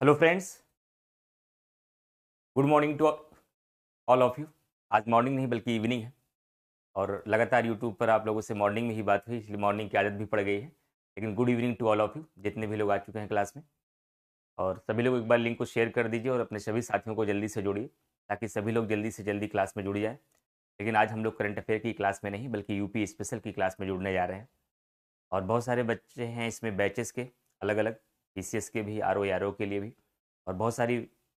Hello friends, good morning to all of you. आज morning नहीं बल्कि इवनिंग है और लगातार यूट्यूब पर आप लोगों से मॉर्निंग में ही बात हुई, इसलिए मॉर्निंग की आदत भी पड़ गई है। लेकिन good evening to all of you, जितने भी लोग आ चुके हैं क्लास में। और सभी लोग एक बार लिंक को शेयर कर दीजिए और अपने सभी साथियों को जल्दी से जोड़िए, ताकि सभी लोग जल्दी से जल्दी क्लास में जुड़ जाएँ। लेकिन आज हम लोग करंट अफेयर की क्लास में नहीं बल्कि यूपी स्पेशल की क्लास में जुड़ने जा रहे हैं। और बहुत सारे बच्चे हैं इसमें बैचेस के, अलग अलग पीसीएस के भी, आरओ के लिए भी। और बहुत सारी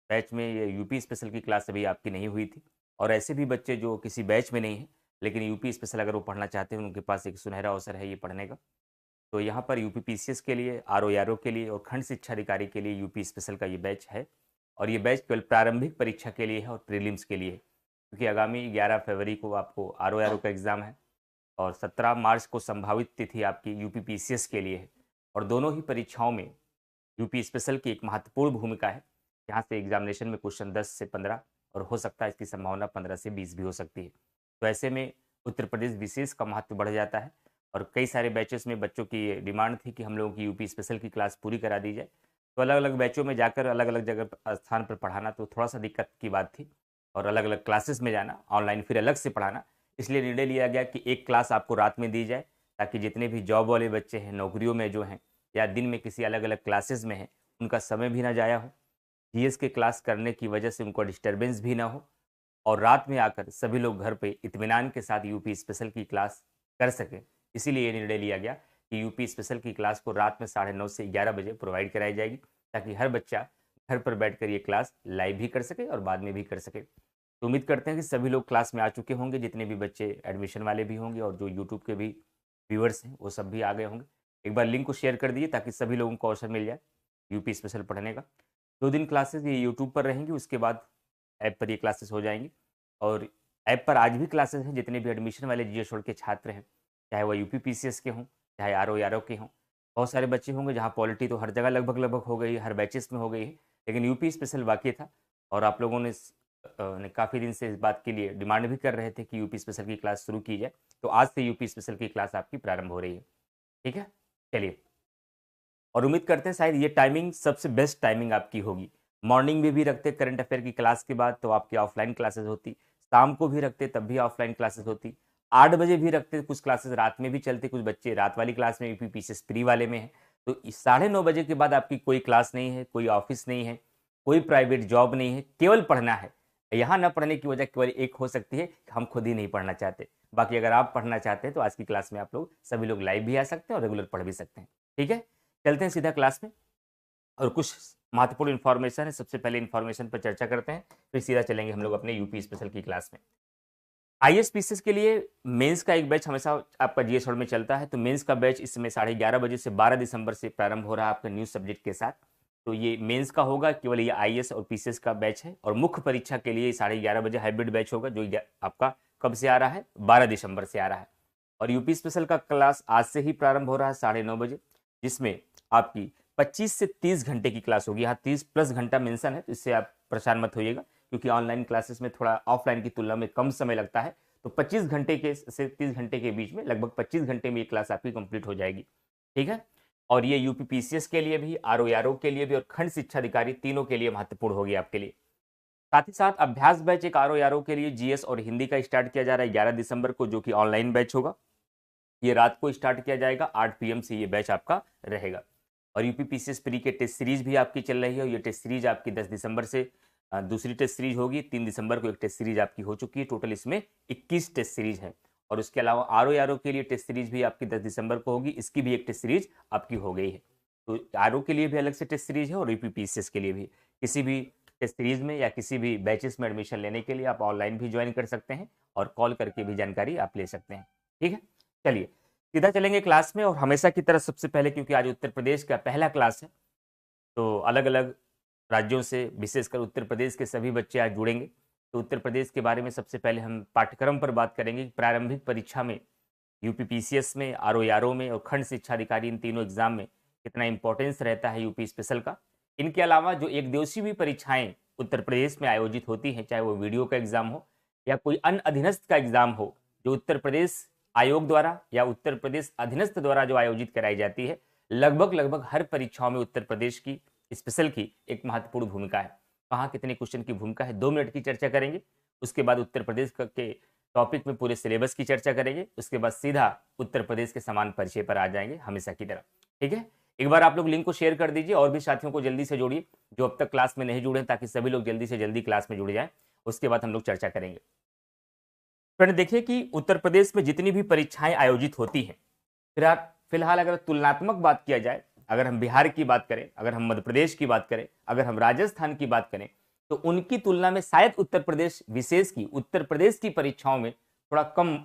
बैच में ये यूपी स्पेशल की क्लास अभी आपकी नहीं हुई थी। और ऐसे भी बच्चे जो किसी बैच में नहीं हैं लेकिन यूपी स्पेशल अगर वो पढ़ना चाहते हैं, उनके पास एक सुनहरा अवसर है ये पढ़ने का। तो यहाँ पर यूपी पीसीएस के लिए, आरओ के लिए और खंड शिक्षा अधिकारी के लिए यूपी स्पेशल का ये बैच है। और ये बैच केवल प्रारंभिक परीक्षा के लिए है और प्रीलिम्स के लिए है, क्योंकि आगामी 11 फरवरी को आपको आरओ का एग्ज़ाम है और 17 मार्च को संभावित तिथि आपकी यूपी पीसीएस के लिए है। और दोनों ही परीक्षाओं में यूपी स्पेशल की एक महत्वपूर्ण भूमिका है। यहाँ से एग्जामिनेशन में क्वेश्चन 10 से 15 और हो सकता है इसकी संभावना 15 से 20 भी हो सकती है। तो ऐसे में उत्तर प्रदेश विशेष का महत्व बढ़ जाता है। और कई सारे बैचेस में बच्चों की डिमांड थी कि हम लोगों की यूपी स्पेशल की क्लास पूरी करा दी जाए। तो अलग अलग बैचों में जाकर अलग अलग जगह स्थान पर पढ़ाना तो थोड़ा सा दिक्कत की बात थी, और अलग अलग क्लासेस में जाना, ऑनलाइन फिर अलग से पढ़ाना। इसलिए निर्णय लिया गया कि एक क्लास आपको रात में दी जाए, ताकि जितने भी जॉब वाले बच्चे हैं, नौकरियों में जो हैं या दिन में किसी अलग अलग क्लासेस में हैं, उनका समय भी ना जाया हो, जीएस के क्लास करने की वजह से उनको डिस्टर्बेंस भी ना हो, और रात में आकर सभी लोग घर पे इत्मीनान के साथ यूपी स्पेशल की क्लास कर सकें। इसीलिए ये निर्णय लिया गया कि यूपी स्पेशल की क्लास को रात में 9:30 से 11 बजे प्रोवाइड कराई जाएगी, ताकि हर बच्चा घर पर बैठकर ये क्लास लाइव भी कर सके और बाद में भी कर सके। तो उम्मीद करते हैं कि सभी लोग क्लास में आ चुके होंगे, जितने भी बच्चे एडमिशन वाले भी होंगे और जो यूट्यूब के भी व्यूअर्स हैं वो सब भी आ गए होंगे। एक बार लिंक को शेयर कर दीजिए ताकि सभी लोगों को अवसर मिल जाए यूपी स्पेशल पढ़ने का। 2 दिन क्लासेस ये यूट्यूब पर रहेंगी, उसके बाद ऐप पर ये क्लासेस हो जाएंगी। और ऐप पर आज भी क्लासेस हैं, जितने भी एडमिशन वाले जीएस छोड़ के छात्र हैं, चाहे वो यूपी पीसीएस के हों, चाहे आरओ के हों। बहुत सारे बच्चे होंगे जहाँ पॉलिटी तो हर जगह लगभग लगभग हो गई है, हर बैचेस में हो गई है, लेकिन यूपी स्पेशल बाकी था। और आप लोगों ने काफ़ी दिन से इस बात के लिए डिमांड भी कर रहे थे कि यूपी स्पेशल की क्लास शुरू की जाए। तो आज से यूपी स्पेशल की क्लास आपकी प्रारंभ हो रही है। ठीक है, चलिए। और उम्मीद करते हैं शायद ये टाइमिंग सबसे बेस्ट टाइमिंग आपकी होगी। मॉर्निंग में भी रखते करंट अफेयर की क्लास के बाद तो आपकी ऑफलाइन क्लासेस होती, शाम को भी रखते तब भी ऑफलाइन क्लासेस होती, 8 बजे भी रखते, कुछ क्लासेस रात में भी चलती, कुछ बच्चे रात वाली क्लास में यूपी पीसीएस प्री वाले में है। तो 9:30 बजे के बाद आपकी कोई क्लास नहीं है, कोई ऑफिस नहीं है, कोई प्राइवेट जॉब नहीं है, केवल पढ़ना है। यहाँ न पढ़ने की वजह केवल एक हो सकती है कि हम खुद ही नहीं पढ़ना चाहते। बाकी अगर आप पढ़ना चाहते हैं तो आज की क्लास में आप लोग सभी लोग लाइव भी आ सकते हैं और रेगुलर पढ़ भी सकते हैं। ठीक है, चलते हैं सीधा क्लास में और कुछ महत्वपूर्ण इन्फॉर्मेशन है। सबसे पहले इन्फॉर्मेशन पर चर्चा करते हैं, फिर सीधा चलेंगे हम लोग अपने यूपी स्पेशल की क्लास में। आईएएस पीसीएस के लिए मेंस का एक बैच हमेशा आपका जीएस में चलता है। तो मेंस का बैच इस समय 11:30 बजे से 12 दिसंबर से प्रारंभ हो रहा है आपका न्यू सब्जेक्ट के साथ। तो ये मेंस का होगा, केवल ये आईएएस और पीसीएस का बैच है। और मुख्य परीक्षा के लिए 11:30 बजे हाइब्रिड बैच होगा, जो आपका कब से आ रहा है, 12 दिसंबर से आ रहा है। और यूपी स्पेशल का क्लास आज से ही प्रारंभ हो रहा है 9:30 बजे, जिसमें आपकी 25 से 30 घंटे की क्लास होगी। यहाँ 30 प्लस घंटा मेंशन है, तो इससे आप परेशान मत होइएगा, क्योंकि ऑनलाइन क्लासेस में थोड़ा ऑफलाइन की तुलना में कम समय लगता है। तो 25 घंटे के से 30 घंटे के बीच में लगभग 25 घंटे में ये क्लास आपकी कंप्लीट हो जाएगी। ठीक है, और ये यूपी पीसीएस के लिए भी, आरओ के लिए भी और खंड शिक्षा अधिकारी तीनों के लिए महत्वपूर्ण होगी आपके लिए। साथ ही साथ अभ्यास बैच एक आरओ के लिए जीएस और हिंदी का स्टार्ट किया जा रहा है 11 दिसंबर को, जो कि ऑनलाइन बैच होगा। ये रात को स्टार्ट किया जाएगा, 8 पीएम से ये बैच आपका रहेगा। और यूपी पीसीएस प्री के टेस्ट सीरीज भी आपकी चल रही है, और ये टेस्ट सीरीज आपकी 10 दिसंबर से दूसरी टेस्ट सीरीज होगी। 3 दिसंबर को एक टेस्ट सीरीज आपकी हो चुकी है। टोटल इसमें 21 टेस्ट सीरीज है। और उसके अलावा आरओ के लिए टेस्ट सीरीज भी आपकी 10 दिसंबर को होगी, इसकी भी एक टेस्ट सीरीज आपकी हो गई है। तो आरओ के लिए भी अलग से टेस्ट सीरीज है और यूपी पीसीएस के लिए भी। किसी भी टेस्ट सीरीज में या किसी भी बैचेस में एडमिशन लेने के लिए आप ऑनलाइन भी ज्वाइन कर सकते हैं और कॉल करके भी जानकारी आप ले सकते हैं। ठीक है, चलिए सीधा चलेंगे क्लास में। और हमेशा की तरह सबसे पहले, क्योंकि आज उत्तर प्रदेश का पहला क्लास है, तो अलग अलग राज्यों से, विशेषकर उत्तर प्रदेश के सभी बच्चे आज जुड़ेंगे। तो उत्तर प्रदेश के बारे में सबसे पहले हम पाठ्यक्रम पर बात करेंगे। प्रारंभिक परीक्षा में यूपी पीसीएस में, आरओ में और खंड शिक्षा अधिकारी, इन तीनों एग्जाम में कितना इंपॉर्टेंस रहता है यूपी स्पेशल का। इनके अलावा जो एक दिवसीय भी परीक्षाएं उत्तर प्रदेश में आयोजित होती हैं, चाहे वो वीडियो का एग्जाम हो या कोई अन्य अधीनस्थ का एग्जाम हो, जो उत्तर प्रदेश आयोग द्वारा या उत्तर प्रदेश अधीनस्थ द्वारा जो आयोजित कराई जाती है, लगभग लगभग हर परीक्षाओं में उत्तर प्रदेश की स्पेशल की एक महत्वपूर्ण भूमिका है। कहाँ कितने क्वेश्चन की भूमिका है 2 मिनट की चर्चा करेंगे। उसके बाद उत्तर प्रदेश के टॉपिक में पूरे सिलेबस की चर्चा करेंगे। उसके बाद सीधा उत्तर प्रदेश के समान परिचय पर आ जाएंगे हमेशा की तरह। ठीक है, एक बार आप लोग लिंक को शेयर कर दीजिए और भी साथियों को जल्दी से जोड़िए जो अब तक क्लास में नहीं जुड़े हैं, ताकि सभी लोग जल्दी से जल्दी क्लास में जुड़ जाएं। उसके बाद हम लोग चर्चा करेंगे। फ्रेंड देखिए कि उत्तर प्रदेश में जितनी भी परीक्षाएं आयोजित होती हैं, फिलहाल अगर तुलनात्मक बात किया जाए, अगर हम बिहार की बात करें, अगर हम मध्य प्रदेश की बात करें, अगर हम राजस्थान की बात करें, तो उनकी तुलना में शायद उत्तर प्रदेश की परीक्षाओं में थोड़ा कम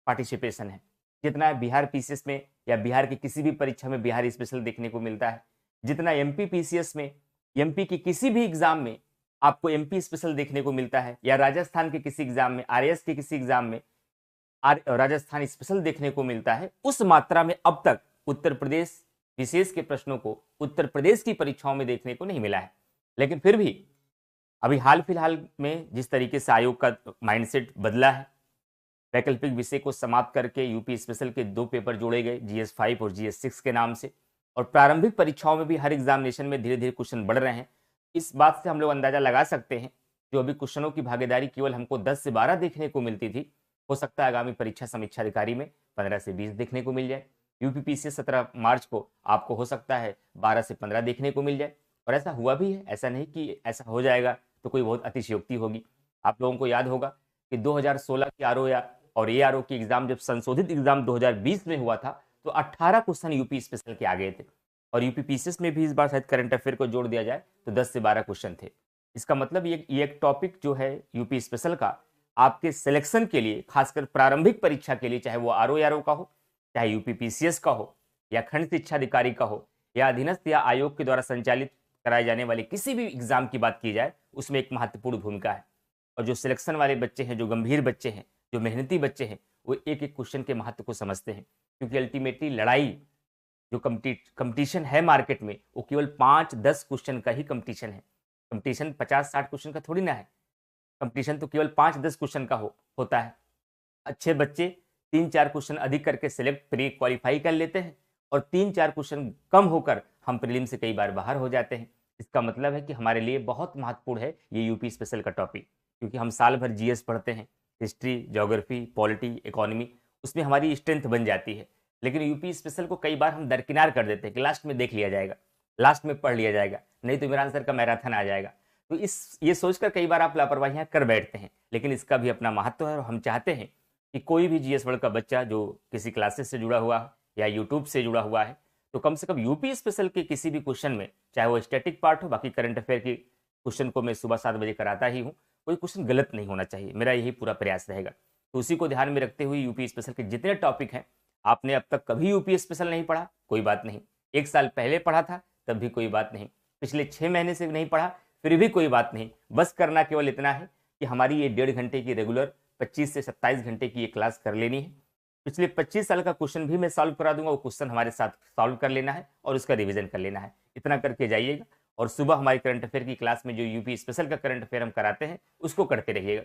पार्टिसिपेशन है। जितना बिहार पीसीएस में या बिहार की किसी भी परीक्षा में बिहार स्पेशल देखने को मिलता है, जितना एमपी पीसीएस में, एमपी की किसी भी एग्जाम में आपको एमपी स्पेशल देखने को मिलता है, या राजस्थान के किसी एग्जाम में, आरएएस के किसी एग्जाम में राजस्थान स्पेशल देखने को मिलता है, उस मात्रा में अब तक उत्तर प्रदेश विशेष के प्रश्नों को उत्तर प्रदेश की परीक्षाओं में देखने को नहीं मिला है। लेकिन फिर भी अभी हाल फिलहाल में जिस तरीके से आयोग का माइंडसेट बदला है, वैकल्पिक विषय को समाप्त करके यूपी स्पेशल के 2 पेपर जोड़े गए, GS5 और GS6 के नाम से, और प्रारंभिक परीक्षाओं में भी हर एग्जामिनेशन में धीरे धीरे क्वेश्चन बढ़ रहे हैं। इस बात से हम लोग अंदाजा लगा सकते हैं, जो अभी क्वेश्चनों की भागीदारी केवल हमको 10 से 12 देखने को मिलती थी, हो सकता है आगामी परीक्षा समीक्षा अधिकारी में 15 से 20 देखने को मिल जाए। यूपीपीसीएस 17 मार्च को आपको हो सकता है 12 से 15 देखने को मिल जाए, और ऐसा हुआ भी है। ऐसा नहीं कि ऐसा हो जाएगा तो कोई बहुत अतिशयोक्ति होगी। आप लोगों को याद होगा कि 2016 की आरओ और एआरओ की एग्जाम, जब संशोधित एग्जाम 2020 में हुआ था, तो 18 क्वेश्चन यूपी स्पेशल के आ गए थे, और यूपीपीसीएस में भी इस बार शायद करंट अफेयर को जोड़ दिया जाए तो 10 से 12 क्वेश्चन थे। इसका मतलब ये एक टॉपिक जो है यूपी स्पेशल का, आपके सिलेक्शन के लिए, खासकर प्रारंभिक परीक्षा के लिए, चाहे वो आरओ का हो, चाहे यूपीपीसीएस का हो, या खंड शिक्षा अधिकारी का हो, या अधीनस्थ या आयोग के द्वारा संचालित कराए जाने वाले किसी भी एग्जाम की बात की जाए, उसमें एक महत्वपूर्ण भूमिका है। और जो सिलेक्शन वाले बच्चे हैं, जो गंभीर बच्चे हैं, जो मेहनती बच्चे हैं, वो एक एक क्वेश्चन के महत्व को समझते हैं। क्योंकि अल्टीमेटली लड़ाई जो कंपटीशन है मार्केट में, वो केवल 5-10 क्वेश्चन का ही कंपटीशन है। कंपटीशन 50-60 क्वेश्चन का थोड़ी ना है। कंपटीशन तो केवल 5-10 क्वेश्चन का होता है। अच्छे बच्चे 3-4 क्वेश्चन अधिक करके सिलेक्ट प्री क्वालिफाई कर लेते हैं, और 3-4 क्वेश्चन कम होकर हम प्रीलिम से कई बार बाहर हो जाते हैं। इसका मतलब है कि हमारे लिए बहुत महत्वपूर्ण है ये यूपी स्पेशल का टॉपिक, क्योंकि हम साल भर जीएस पढ़ते हैं, हिस्ट्री, ज्योग्राफी, पॉलिटी, इकोनॉमी, उसमें हमारी स्ट्रेंथ बन जाती है। लेकिन यूपी स्पेशल को कई बार हम दरकिनार कर देते हैं कि लास्ट में देख लिया जाएगा, लास्ट में पढ़ लिया जाएगा, नहीं तो मेरा आंसर का मैराथन आ जाएगा। तो ये सोचकर कई बार आप लापरवाहियां कर बैठते हैं। लेकिन इसका भी अपना महत्व है, और हम चाहते हैं कि कोई भी जीएस वर्ल्ड का बच्चा जो किसी क्लासेस से जुड़ा हुआ है या यूट्यूब से जुड़ा हुआ है, तो कम से कम यूपी स्पेशल के किसी भी क्वेश्चन में, चाहे वो स्टैटिक पार्ट हो, बाकी करंट अफेयर के क्वेश्चन को मैं सुबह 7 बजे कराता ही हूँ, कोई क्वेश्चन गलत नहीं होना चाहिए। मेरा यही पूरा प्रयास रहेगा। तो उसी को ध्यान में रखते हुए यूपी स्पेशल के जितने टॉपिक हैं, आपने अब तक कभी यूपी स्पेशल नहीं पढ़ा, कोई बात नहीं। 1 साल पहले पढ़ा था तब भी कोई बात नहीं, पिछले 6 महीने से नहीं पढ़ा फिर भी कोई बात नहीं। बस करना केवल इतना है कि हमारी ये 1.5 घंटे की रेगुलर 25 से 27 घंटे की ये क्लास कर लेनी है। पिछले 25 साल का क्वेश्चन भी मैं सॉल्व करा दूंगा, वो क्वेश्चन हमारे साथ सॉल्व कर लेना है और उसका रिवीजन कर लेना है। इतना करके जाइएगा, और सुबह हमारी करंट अफेयर की क्लास में जो यूपी स्पेशल का करंट अफेयर हम कराते हैं उसको करते रहिएगा,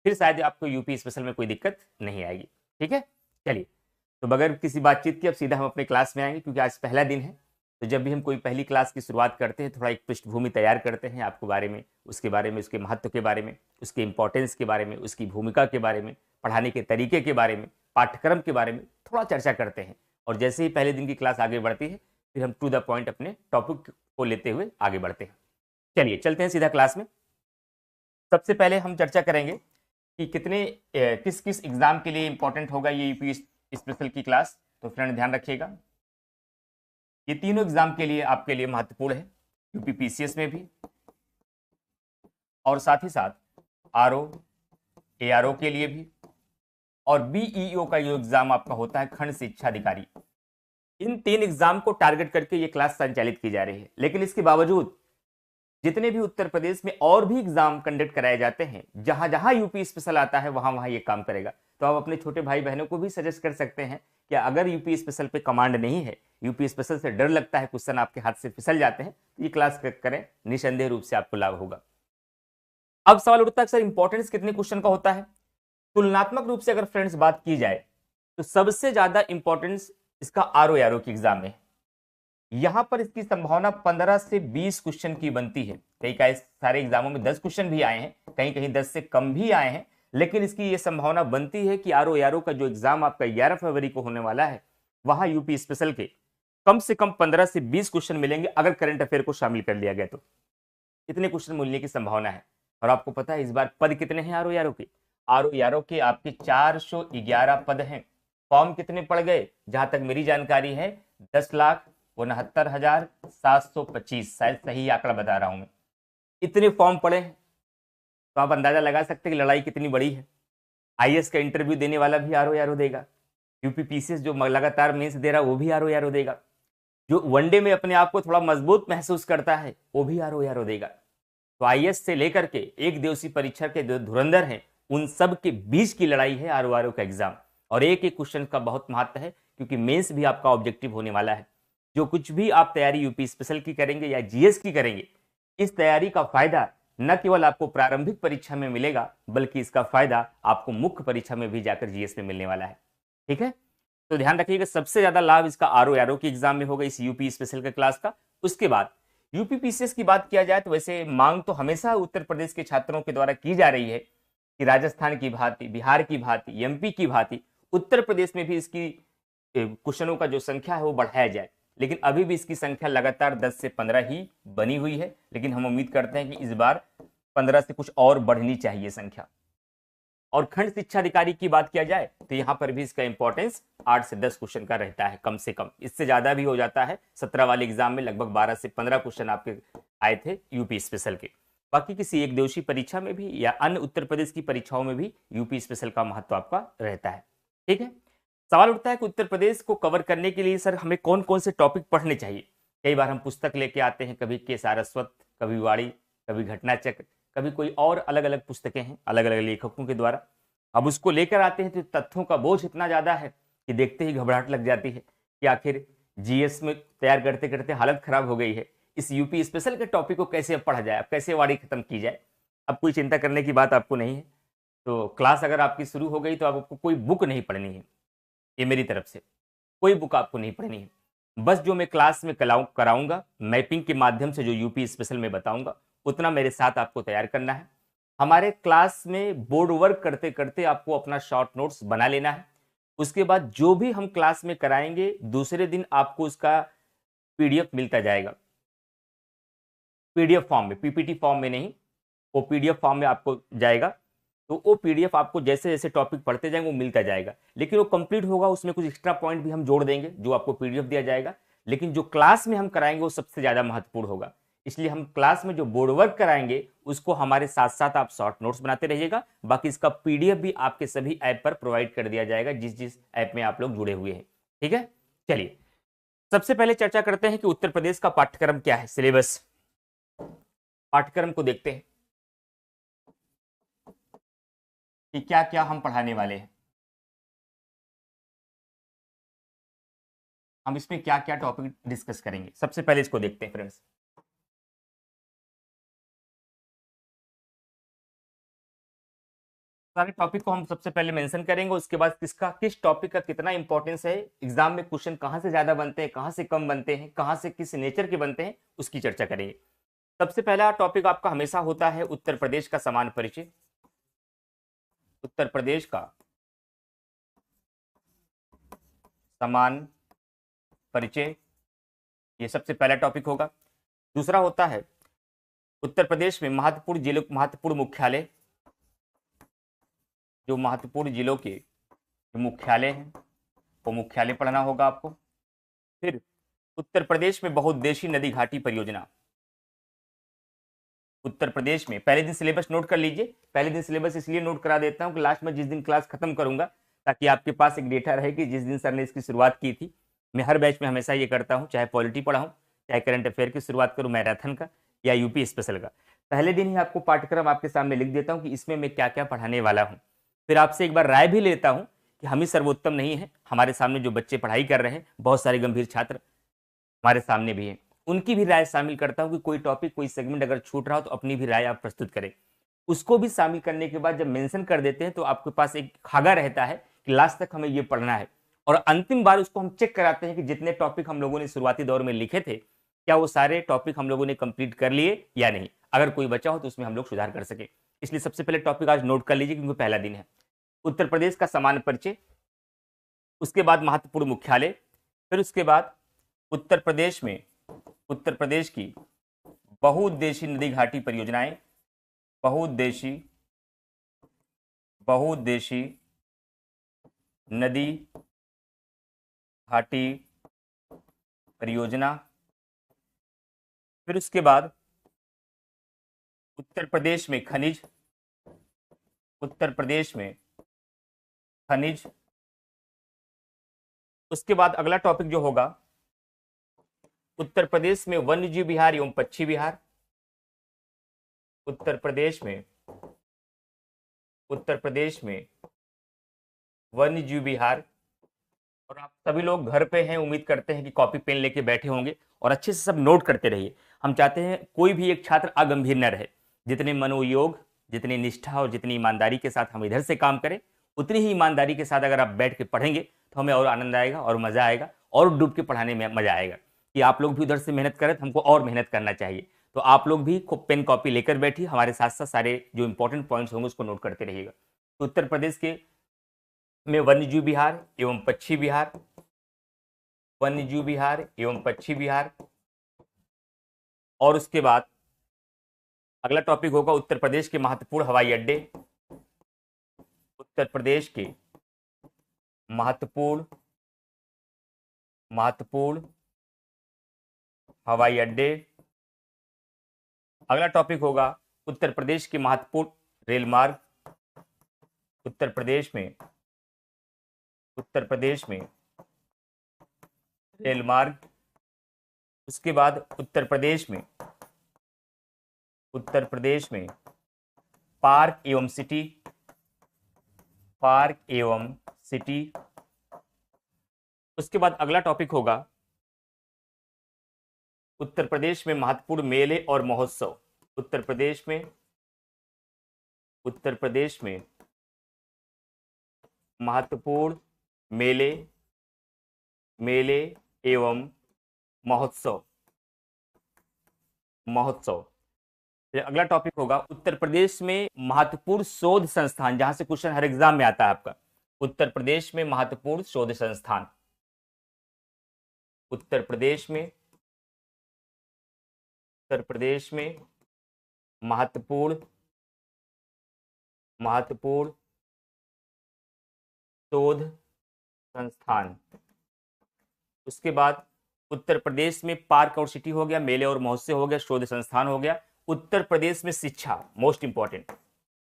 फिर शायद आपको यूपी स्पेशल में कोई दिक्कत नहीं आएगी। ठीक है, चलिए, तो बगैर किसी बातचीत के अब सीधा हम अपने क्लास में आएंगे, क्योंकि आज पहला दिन है। तो जब भी हम कोई पहली क्लास की शुरुआत करते हैं, थोड़ा एक पृष्ठभूमि तैयार करते हैं आपको बारे में, उसके महत्व के बारे में, उसके इंपॉर्टेंस के बारे में, उसकी भूमिका के बारे में, पढ़ाने के तरीके के बारे में, पाठ्यक्रम के बारे में थोड़ा चर्चा करते हैं। और जैसे ही पहले दिन की क्लास आगे बढ़ती है, फिर हम टू द पॉइंट अपने टॉपिक को लेते हुए आगे बढ़ते हैं। चलिए चलते हैं सीधा क्लास में। सबसे पहले हम चर्चा करेंगे कि किस किस एग्जाम के लिए इंपॉर्टेंट होगा ये यूपी स्पेशल की क्लास। तो फ्रेंड ध्यान रखिएगा, ये तीनों एग्जाम के लिए आपके लिए महत्वपूर्ण है, यूपी पीसीएस में भी, और साथ ही साथ आरओ एआरओ के लिए भी, और बीईओ का जो एग्जाम आपका होता है खंड शिक्षा अधिकारी। इन 3 एग्जाम को टारगेट करके ये क्लास संचालित की जा रही है। लेकिन इसके बावजूद जितने भी उत्तर प्रदेश में और भी एग्जाम कंडक्ट कराए जाते हैं, जहां जहां यूपी स्पेशल आता है वहां वहां ये काम करेगा। तो आप अपने छोटे भाई बहनों को भी सजेस्ट कर सकते हैं कि अगर यूपी स्पेशल पे कमांड नहीं है, यूपी स्पेशल से डर लगता है, क्वेश्चन आपके हाथ से फिसल जाते हैं, तो ये क्लास करें, निसंदेह रूप से आपको लाभ होगा। अब सवाल उठता है सर इंपॉर्टेंस कितने क्वेश्चन का होता है। तुलनात्मक रूप से अगर फ्रेंड्स बात की जाए तो सबसे ज्यादा इंपॉर्टेंस इसका आरओ की एग्जाम में। यहां पर इसकी संभावना 15 से 20 क्वेश्चन की बनती है। कई सारे एग्जामों में 10 क्वेश्चन भी आए हैं, कहीं कहीं 10 से कम भी आए हैं, लेकिन इसकी ये संभावना बनती है कि आरओ का जो एग्जाम आपका 11 फरवरी को होने वाला है, वहां यूपी स्पेशल के कम से कम 15 से 20 क्वेश्चन मिलेंगे, अगर करंट अफेयर को शामिल कर लिया गया तो इतने क्वेश्चन मिलने की संभावना है। और आपको पता है इस बार पद कितने हैं आरओ के? आरओ के आपके 411 पद हैं। फॉर्म कितने पड़ गए? जहां तक मेरी जानकारी है 10,69,725, शायद सही आंकड़ा बता रहा हूं मैं। इतने फॉर्म पड़े हैं तो आप अंदाजा लगा सकते हैं कि लड़ाई कितनी बड़ी है। आईएएस का इंटरव्यू देने वाला भी आरओ देगा, यूपीपीसीएस जो लगातार मेंस दे रहा है वो भी आरओ देगा, जो वनडे में अपने आप को थोड़ा मजबूत महसूस करता है वो भी आरओ देगा। तो आईएएस से लेकर के एक दिवसीय परीक्षा के जो धुरंधर हैं उन सब के बीच की लड़ाई है आरओ का एग्जाम। और एक एक क्वेश्चन का बहुत महत्व है, क्योंकि मेंस भी आपका ऑब्जेक्टिव होने वाला है। जो कुछ भी आप तैयारी यूपी स्पेशल की करेंगे या जीएस की करेंगे, इस तैयारी का फायदा न केवल आपको प्रारंभिक परीक्षा में मिलेगा, बल्कि इसका फायदा आपको मुख्य परीक्षा में भी जाकर जीएस में मिलने वाला है। ठीक है, तो ध्यान रखिएगा सबसे ज्यादा लाभ इसका आरओ की एग्जाम में होगा, इस यूपी स्पेशल के क्लास का। उसके बाद यूपीपीसीएस की बात किया जाए तो वैसे मांग तो हमेशा उत्तर प्रदेश के छात्रों के द्वारा की जा रही है कि राजस्थान की भांति, बिहार की भांति, एमपी की भांति उत्तर प्रदेश में भी इसकी क्वेश्चनों का जो संख्या है वो बढ़ाया जाए। लेकिन अभी भी इसकी संख्या लगातार 10 से 15 ही बनी हुई है, लेकिन हम उम्मीद करते हैं कि इस बार 15 से कुछ और बढ़नी चाहिए संख्या। और खंड शिक्षा अधिकारी की बात किया जाए तो यहां पर भी इसका इंपॉर्टेंस 8 से 10 क्वेश्चन का रहता है कम से कम, इससे ज्यादा भी हो जाता है। 17 वाले एग्जाम में लगभग 12 से 15 क्वेश्चन आपके आए थे यूपी स्पेशल के। बाकी किसी एक दिवसीय परीक्षा में भी या अन्य उत्तर प्रदेश की परीक्षाओं में भी यूपी स्पेशल का महत्व आपका रहता है। ठीक है, सवाल उठता है कि उत्तर प्रदेश को कवर करने के लिए सर हमें कौन कौन से टॉपिक पढ़ने चाहिए। कई बार हम पुस्तक लेके आते हैं, कभी के सारस्वत, कभी वाणी, कभी घटनाचक्र, कभी कोई और अलग अलग पुस्तकें हैं अलग अलग लेखकों के द्वारा। अब उसको लेकर आते हैं तो तथ्यों का बोझ इतना ज्यादा है कि देखते ही घबराहट लग जाती है कि आखिर जीएस में तैयार करते करते हालत खराब हो गई है, इस यूपी स्पेशल के टॉपिक को कैसे अब पढ़ा जाए, अब कैसे वाणी खत्म की जाए। अब कोई चिंता करने की बात आपको नहीं है। तो क्लास अगर आपकी शुरू हो गई तो आपको कोई बुक नहीं पढ़नी है, ये मेरी तरफ से कोई बुक आपको नहीं पढ़नी है। बस जो मैं क्लास में कराऊंगा मैपिंग के माध्यम से, जो यूपी स्पेशल में बताऊंगा, उतना मेरे साथ आपको तैयार करना है। हमारे क्लास में बोर्ड वर्क करते करते आपको अपना शॉर्ट नोट्स बना लेना है। उसके बाद जो भी हम क्लास में कराएंगे दूसरे दिन आपको उसका पीडीएफ मिलता जाएगा, पीडीएफ फॉर्म में, पीपीटी फॉर्म में नहीं, वो पीडीएफ फॉर्म में आपको जाएगा। तो वो पीडीएफ आपको जैसे जैसे टॉपिक पढ़ते जाएंगे वो मिलता जाएगा, लेकिन वो कंप्लीट होगा, उसमें कुछ एक्स्ट्रा पॉइंट भी हम जोड़ देंगे जो आपको पीडीएफ दिया जाएगा। लेकिन जो क्लास में हम कराएंगे वो सबसे ज्यादा महत्वपूर्ण होगा, इसलिए हम क्लास में जो बोर्ड वर्क कराएंगे उसको हमारे साथ साथ आप शॉर्ट नोट्स बनाते रहिएगा। बाकी इसका पीडीएफ भी आपके सभी ऐप पर प्रोवाइड कर दिया जाएगा जिस जिस ऐप में आप लोग जुड़े हुए हैं। ठीक है, चलिए सबसे पहले चर्चा करते हैं कि उत्तर प्रदेश का पाठ्यक्रम क्या है, सिलेबस। पाठ्यक्रम को देखते हैं कि क्या क्या हम पढ़ाने वाले हैं, हम इसमें क्या क्या टॉपिक डिस्कस करेंगे। सबसे पहले इसको देखते हैं फ्रेंड्स। सारे टॉपिक को हम सबसे पहले मेंशन करेंगे, उसके बाद किस टॉपिक का कितना इंपॉर्टेंस है, एग्जाम में क्वेश्चन कहां से ज्यादा बनते हैं, कहां से कम बनते हैं, कहां से किस नेचर के बनते हैं, उसकी चर्चा करेंगे। सबसे पहला टॉपिक आपका हमेशा होता है उत्तर प्रदेश का समान परिचय। उत्तर प्रदेश का समान परिचय, ये सबसे पहला टॉपिक होगा। दूसरा होता है उत्तर प्रदेश में महत्वपूर्ण जिलों, महत्वपूर्ण मुख्यालय, जो महत्वपूर्ण जिलों के जो मुख्यालय हैं वो मुख्यालय पढ़ना होगा आपको। फिर उत्तर प्रदेश में बहुउद्देशीय नदी घाटी परियोजना। उत्तर प्रदेश में पहले दिन सिलेबस नोट कर लीजिए, पहले दिन सिलेबस इसलिए नोट करा देता हूं कि लास्ट में जिस दिन क्लास खत्म करूंगा ताकि आपके पास एक डेटा रहे कि जिस दिन सर ने इसकी शुरुआत की थी। मैं हर बैच में हमेशा ये करता हूं, चाहे पॉलिटी पढ़ाऊं, चाहे करंट अफेयर की शुरुआत करूं मैराथन का या यूपी स्पेशल का, पहले दिन ही आपको पाठ्यक्रम आपके सामने लिख देता हूं कि इसमें मैं क्या क्या पढ़ाने वाला हूं। फिर आपसे एक बार राय भी लेता हूं कि हम ही सर्वोत्तम नहीं है, हमारे सामने जो बच्चे पढ़ाई कर रहे हैं, बहुत सारे गंभीर छात्र हमारे सामने भी हैं, उनकी भी राय शामिल करता हूं कि कोई टॉपिक, कोई सेगमेंट अगर छूट रहा हो तो अपनी भी राय आप प्रस्तुत करें। उसको भी शामिल करने के बाद जब मेंशन कर देते हैं तो आपके पास एक खागा रहता है कि लास्ट तक हमें ये पढ़ना है। और अंतिम बार उसको हम चेक कराते हैं कि जितने टॉपिक हम लोगों ने शुरुआती दौर में लिखे थे क्या वो सारे टॉपिक हम लोगों ने कंप्लीट कर लिए या नहीं। अगर कोई बचा हो तो उसमें हम लोग सुधार कर सके। इसलिए सबसे पहले टॉपिक आज नोट कर लीजिए क्योंकि पहला दिन है। उत्तर प्रदेश का सामान्य परिचय, उसके बाद महत्वपूर्ण मुख्यालय, फिर उसके बाद उत्तर प्रदेश में उत्तर प्रदेश की बहुउद्देशीय नदी घाटी परियोजनाएं, बहुउद्देशीय बहुउद्देशीय नदी घाटी परियोजना, फिर उसके बाद उत्तर प्रदेश में खनिज, उत्तर प्रदेश में खनिज, उसके बाद अगला टॉपिक जो होगा उत्तर प्रदेश में वन्यजीव विहार एवं पक्षी विहार, उत्तर प्रदेश में वन्यजीव विहार। और आप सभी लोग घर पे हैं, उम्मीद करते हैं कि कॉपी पेन लेके बैठे होंगे और अच्छे से सब नोट करते रहिए। हम चाहते हैं कोई भी एक छात्र अगंभीर न रहे। जितने मनोयोग, जितनी निष्ठा और जितनी ईमानदारी के साथ हम इधर से काम करें, उतनी ही ईमानदारी के साथ अगर आप बैठ के पढ़ेंगे तो हमें और आनंद आएगा और मजा आएगा और डूब के पढ़ाने में मजा आएगा। कि आप लोग भी उधर से मेहनत करें तो हमको और मेहनत करना चाहिए। तो आप लोग भी पेन कॉपी लेकर बैठिए, हमारे साथ साथ सारे जो इंपॉर्टेंट पॉइंट्स होंगे उसको नोट करते रहिएगा। तो उत्तर प्रदेश के में वन्यजीव विहार एवं पक्षी विहार, वन्यजीव विहार एवं पक्षी विहार। और उसके बाद अगला टॉपिक होगा उत्तर प्रदेश के महत्वपूर्ण हवाई अड्डे, उत्तर प्रदेश के महत्वपूर्ण हवाई अड्डे। अगला टॉपिक होगा उत्तर प्रदेश के महत्वपूर्ण रेल मार्ग, उत्तर प्रदेश में रेल मार्ग। उसके बाद उत्तर प्रदेश में पार्क एवं सिटी। उसके बाद अगला टॉपिक होगा उत्तर प्रदेश में महत्वपूर्ण मेले और महोत्सव, उत्तर प्रदेश में महत्वपूर्ण मेले एवं महोत्सव। फिर अगला टॉपिक होगा उत्तर प्रदेश में महत्वपूर्ण शोध संस्थान, जहां से क्वेश्चन हर एग्जाम में आता है आपका। उत्तर प्रदेश में महत्वपूर्ण शोध संस्थान, उत्तर प्रदेश में महत्वपूर्ण शोध संस्थान। उसके बाद उत्तर प्रदेश में पार्क और सिटी हो गया, मेले और महोत्सव हो गया, शोध संस्थान हो गया। उत्तर प्रदेश में शिक्षा, मोस्ट इंपॉर्टेंट,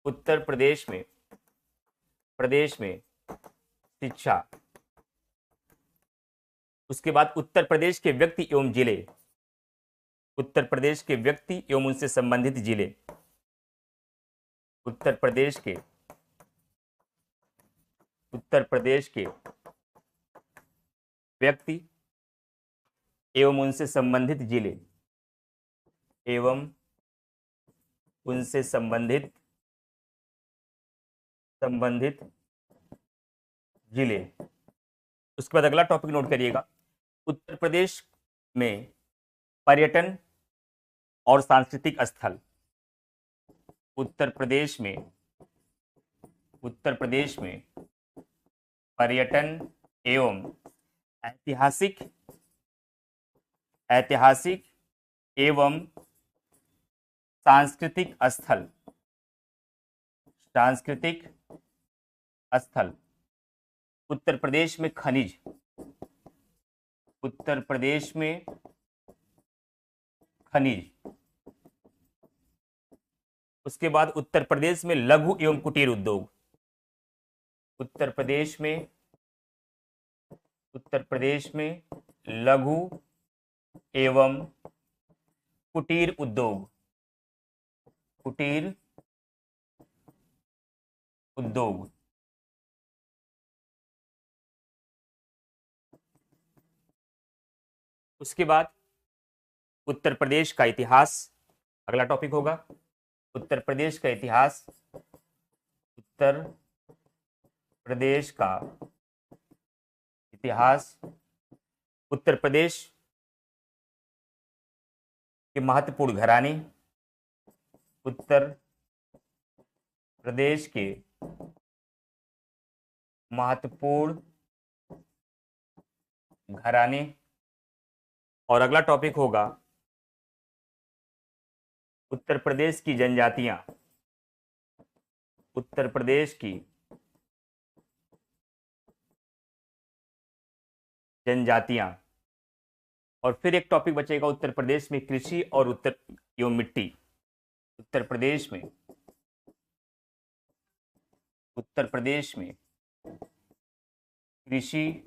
उत्तर प्रदेश में शिक्षा। उसके बाद उत्तर प्रदेश के व्यक्ति एवं जिले, उत्तर प्रदेश के व्यक्ति एवं उनसे संबंधित जिले, उत्तर प्रदेश के व्यक्ति एवं उनसे संबंधित जिले, उसके बाद अगला टॉपिक नोट करिएगा उत्तर प्रदेश में पर्यटन और सांस्कृतिक स्थल, उत्तर प्रदेश में पर्यटन एवं ऐतिहासिक एवं सांस्कृतिक स्थल। उत्तर प्रदेश में खनिज, उसके बाद उत्तर प्रदेश में लघु एवं कुटीर उद्योग, उत्तर प्रदेश में लघु एवं कुटीर उद्योग, उसके बाद उत्तर प्रदेश का इतिहास अगला टॉपिक होगा। उत्तर प्रदेश का इतिहास, उत्तर प्रदेश का इतिहास, उत्तर प्रदेश के महत्वपूर्ण घराने, उत्तर प्रदेश के महत्वपूर्ण घराने। और अगला टॉपिक होगा उत्तर प्रदेश की जनजातियां, उत्तर प्रदेश की जनजातियां। और फिर एक टॉपिक बचेगा उत्तर प्रदेश में कृषि और उत्तर एवं मिट्टी। उत्तर प्रदेश में कृषि